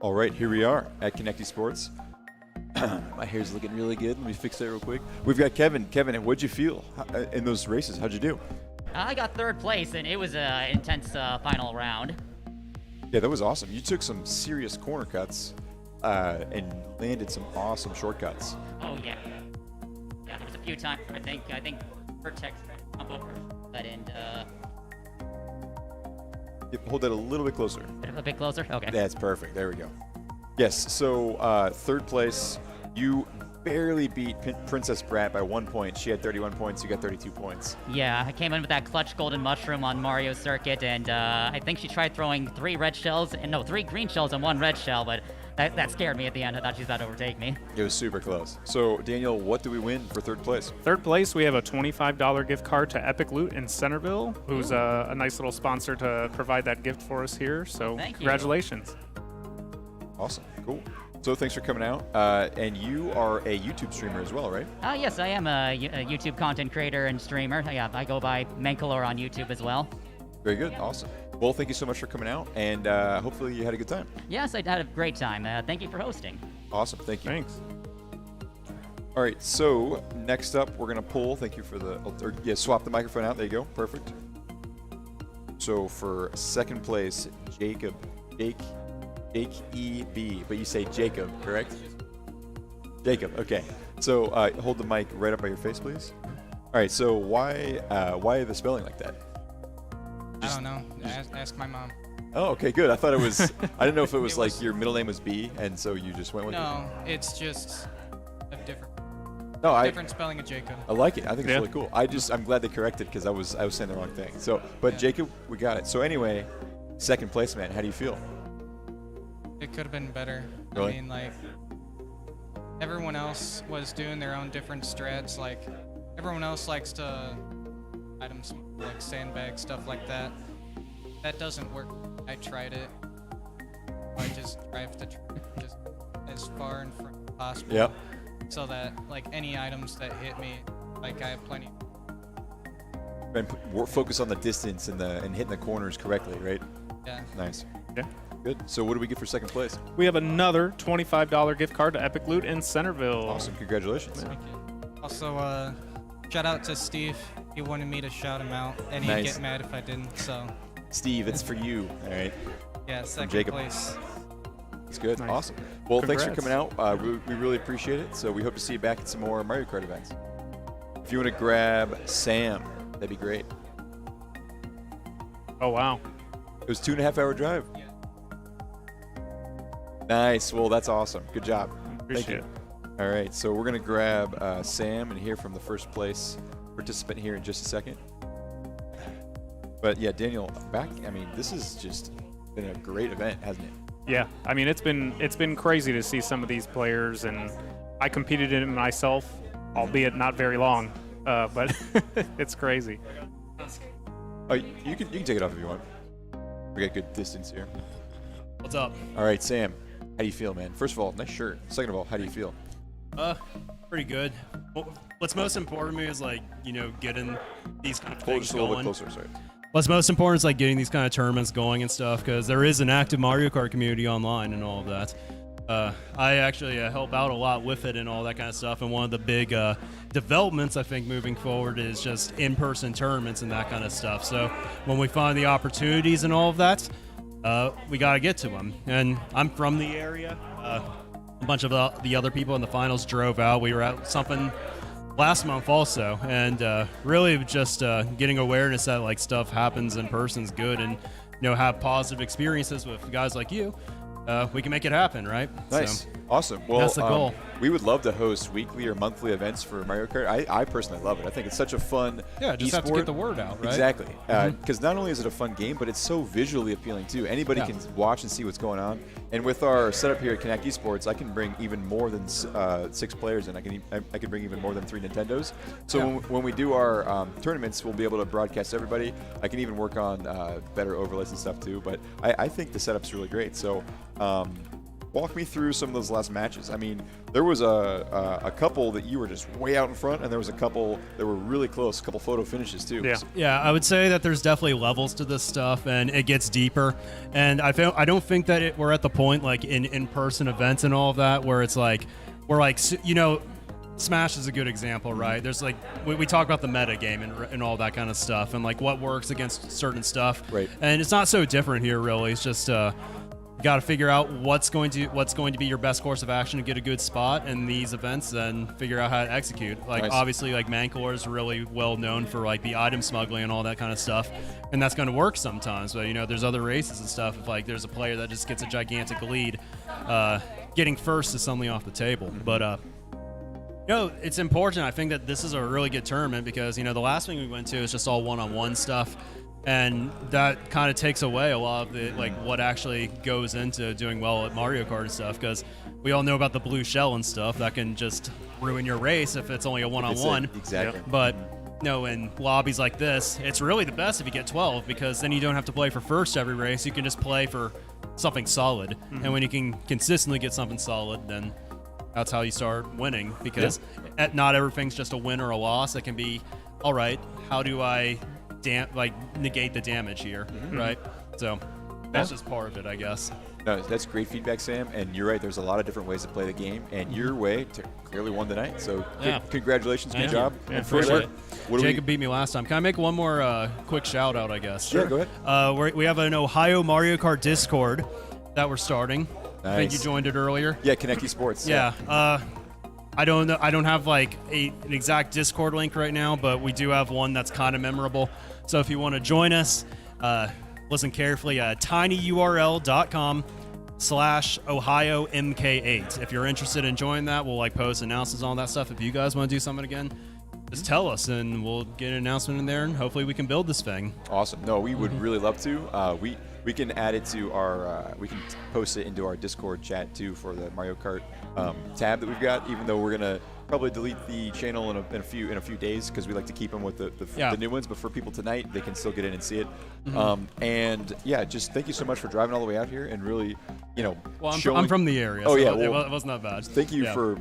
All right, here we are at Connect Esports. My hair's looking really good. Let me fix that real quick. We've got Kevin. Kevin, what'd you feel in those races? How'd you do? I got third place, and it was an intense final round. Yeah, that was awesome. You took some serious corner cuts and landed some awesome shortcuts. Oh yeah. Yeah, there was a few times I think Vertex tried to jump over that end. Hold that a little bit closer. A bit closer. Okay. That's perfect. There we go. Yes. So third place, you barely beat Princess Brat by 1 point. She had 31 points. You got 32 points. Yeah, I came in with that clutch golden mushroom on Mario Circuit, and I think she tried throwing 3 green shells and 1 red shell, but that scared me at the end. I thought she was about to overtake me. It was super close. So, Daniel, what do we win for third place? Third place, we have a $25 gift card to Epic Loot in Centerville, who's a nice little sponsor to provide that gift for us here. So Thank you. Congratulations. Awesome. Cool. So thanks for coming out. And you are a YouTube streamer as well, right? Yes, I am a YouTube content creator and streamer. Yeah, I go by Mancolor on YouTube as well. Very good. Awesome. Well, thank you so much for coming out, and hopefully you had a good time. Yes, I had a great time. Thank you for hosting. Awesome. Thank you. Thanks. All right. So next up, we're gonna pull. Thank you for swap the microphone out. There you go. Perfect. So for second place, Jake E.B., but you say Jacob, correct? Jacob, okay. So hold the mic right up by your face, please. All right, so why the spelling like that? I don't know. Ask my mom. Oh, okay, good. I thought it was, I didn't know if it was like your middle name was B, and so you just went with it. No, it's just a different spelling of Jacob. I like it. I think it's Yeah. really cool. I'm glad they corrected because I was saying the wrong thing. So, but Yeah. Jacob, we got it. So anyway, second place, man. How do you feel? It could have been better. Really? I mean, like, everyone else was doing their own different strats. Like, everyone else likes to items like sandbag, stuff like that. That doesn't work. I tried it. I just drive the just as far in front as possible. Yep. So that, like, any items that hit me, like, I have plenty. And focus on the distance and hitting the corners correctly, right? Yeah. Nice. Yeah. Good. So what do we get for second place? We have another $25 gift card to Epic Loot in Centerville. Awesome. Congratulations. Thank you. Also, shout out to Steve. He wanted me to shout him out, and he'd Nice. get mad if I didn't. So, Steve, it's for you. All right. yeah, second Jacob. place. It's good. Nice. Awesome. Well, thanks for Congrats. coming out. We really appreciate it. So we hope to see you back at some more Mario Kart events. If you want to grab Sam, that'd be great. Oh, wow. It was 2.5 hour drive. Nice. Well, that's awesome. Good job. Appreciate Thank you. All right. So we're going to grab Sam and hear from the first place participant here in just a second. But yeah, Daniel, this has just been a great event, hasn't it? Yeah, I mean it's been crazy to see some of these players, and I competed in it myself, albeit not very long, but it's crazy. Oh, you can take it off if you want. We got good distance here. What's up? All right, Sam, how do you feel, man? First of all, nice shirt. Second of all, how do you feel? Pretty good. Well, what's most important to me is getting these kind of Hold things just a little bit going. closer, sorry. What's most important is getting these kind of tournaments going and stuff, because there is an active Mario Kart community online and all of that. I actually help out a lot with it and all that kind of stuff. And one of the big developments I think moving forward is just in-person tournaments and that kind of stuff. So when we find the opportunities and all of that, we got to get to them. And I'm from the area. A bunch of the other people in the finals drove out. We were at something last month also, and really just getting awareness that stuff happens in person is good, and have positive experiences with guys like you. We can make it happen, right? Nice. So, Awesome. Well, that's the goal. We would love to host weekly or monthly events for Mario Kart. I personally love it. I think it's such a fun yeah, just have to esport. get the word out, right? Exactly. Because not only is it a fun game, but it's so visually appealing too. Anybody can watch and see what's going on. And with our setup here at Connect Esports, I can bring even more than 6 players, and I can bring even more than 3 Nintendos. So when we do our tournaments, we'll be able to broadcast everybody. I can even work on better overlays and stuff too. But I think the setup's really great. So walk me through some of those last matches. I mean, there was a couple that you were just way out in front, and there was a couple that were really close, a couple photo finishes too. Yeah. Yeah, I would say that there's definitely levels to this stuff, and it gets deeper. And I don't think that we're at the point like in-person events and all of that where it's like we're like Smash is a good example, right? There's like we talk about the meta game and all that kind of stuff, and like what works against certain stuff. Right. And it's not so different here, really. It's just you got to figure out what's going to be your best course of action to get a good spot in these events, and figure out how to execute. Like Nice. obviously, like Mancor is really well known for like the item smuggling and all that kind of stuff, and that's going to work sometimes. But there's other races and stuff. If like there's a player that just gets a gigantic lead, getting first is something off the table. But it's important. I think that this is a really good tournament because, the last thing we went to is just all one-on-one stuff. And that kind of takes away a lot of the, like, what actually goes into doing well at Mario Kart and stuff, because we all know about the blue shell and stuff. That can just ruin your race if it's only a one-on-one. Exactly. But, in lobbies like this, it's really the best if you get 12, because then you don't have to play for first every race. You can just play for something solid. And when you can consistently get something solid, then that's how you start winning, because not everything's just a win or a loss. It can be, all right, how do I negate the damage here, right? So that's just part of it, I guess. No, that's great feedback, Sam. And you're right. There's a lot of different ways to play the game, and your way clearly won tonight. So congratulations, good job. Yeah, And first, appreciate what do Jacob beat me last time. Can I make one more quick shout out, I guess? Yeah, go ahead. We have an Ohio Mario Kart Discord that we're starting. I think you Nice. joined it earlier. Yeah, Connecty Sports. Yeah. I don't know. I don't have like an exact Discord link right now, but we do have one that's kind of memorable. So if you want to join us, listen carefully. tinyurl.com/OhioMK8. If you're interested in joining that, we'll like post announcements on all that stuff. If you guys want to do something again, just tell us and we'll get an announcement in there, and hopefully we can build this thing. Awesome. No, we would really love to. We can add it to our. We can post it into our Discord chat too for the Mario Kart tab that we've got. Even though we're gonna probably delete the channel in a few days because we like to keep them with the new ones. But for people tonight, they can still get in and see it. And yeah, just thank you so much for driving all the way out here and really, Well, showing. I'm from the area. Oh so yeah, it well, wasn't that bad. Thank you for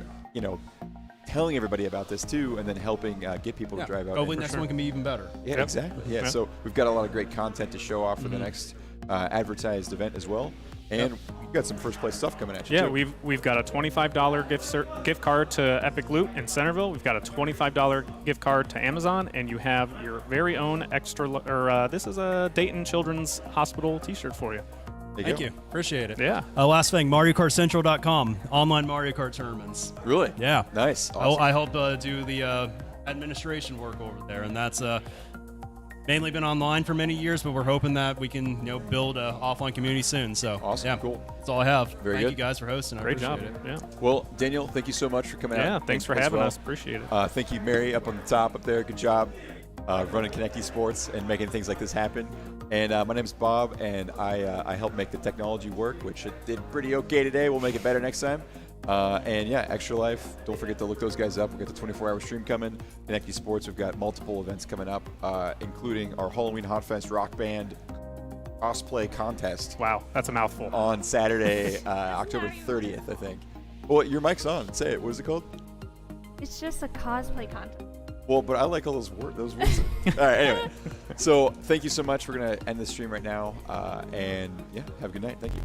telling everybody about this too, and then helping get people to drive out. Hopefully and- next one can be even better. Yeah, exactly. Yeah, so we've got a lot of great content to show off for the next advertised event as well, and we've got some first place stuff coming at you. Yeah, too. we've got a $25 gift card to Epic Loot in Centerville. We've got a $25 gift card to Amazon, and you have your very own this is a Dayton Children's Hospital T-shirt for you. Thank you. Appreciate it. Yeah. Last thing, MarioKartCentral.com, online Mario Kart tournaments. Really? Yeah. Nice. Awesome. I help do the administration work over there, and that's mainly been online for many years, but we're hoping that we can build an offline community soon. So Awesome. yeah, Cool. that's all I have. Very Thank good. you guys for hosting. Great I job. appreciate it. Yeah. Well, Daniel, thank you so much for coming Yeah. out. Thanks for as having well. us. Appreciate it. Thank you, Mary, up on the top up there. Good job running Connecty Sports and making things like this happen. And my name's Bob, and I help make the technology work, which it did pretty okay today. We'll make it better next time. And yeah, Extra Life, don't forget to look those guys up. We've got the 24-hour stream coming. Connecty Sports, we've got multiple events coming up, including our Halloween Hot Fest Rock Band cosplay contest Wow, that's a mouthful. on Saturday, October 30th, I think. Well, your mic's on. Say it. What is it called? It's just a cosplay contest. Well, but I like all those words. All right, anyway. So thank you so much. We're going to end the stream right now. And yeah, have a good night. Thank you.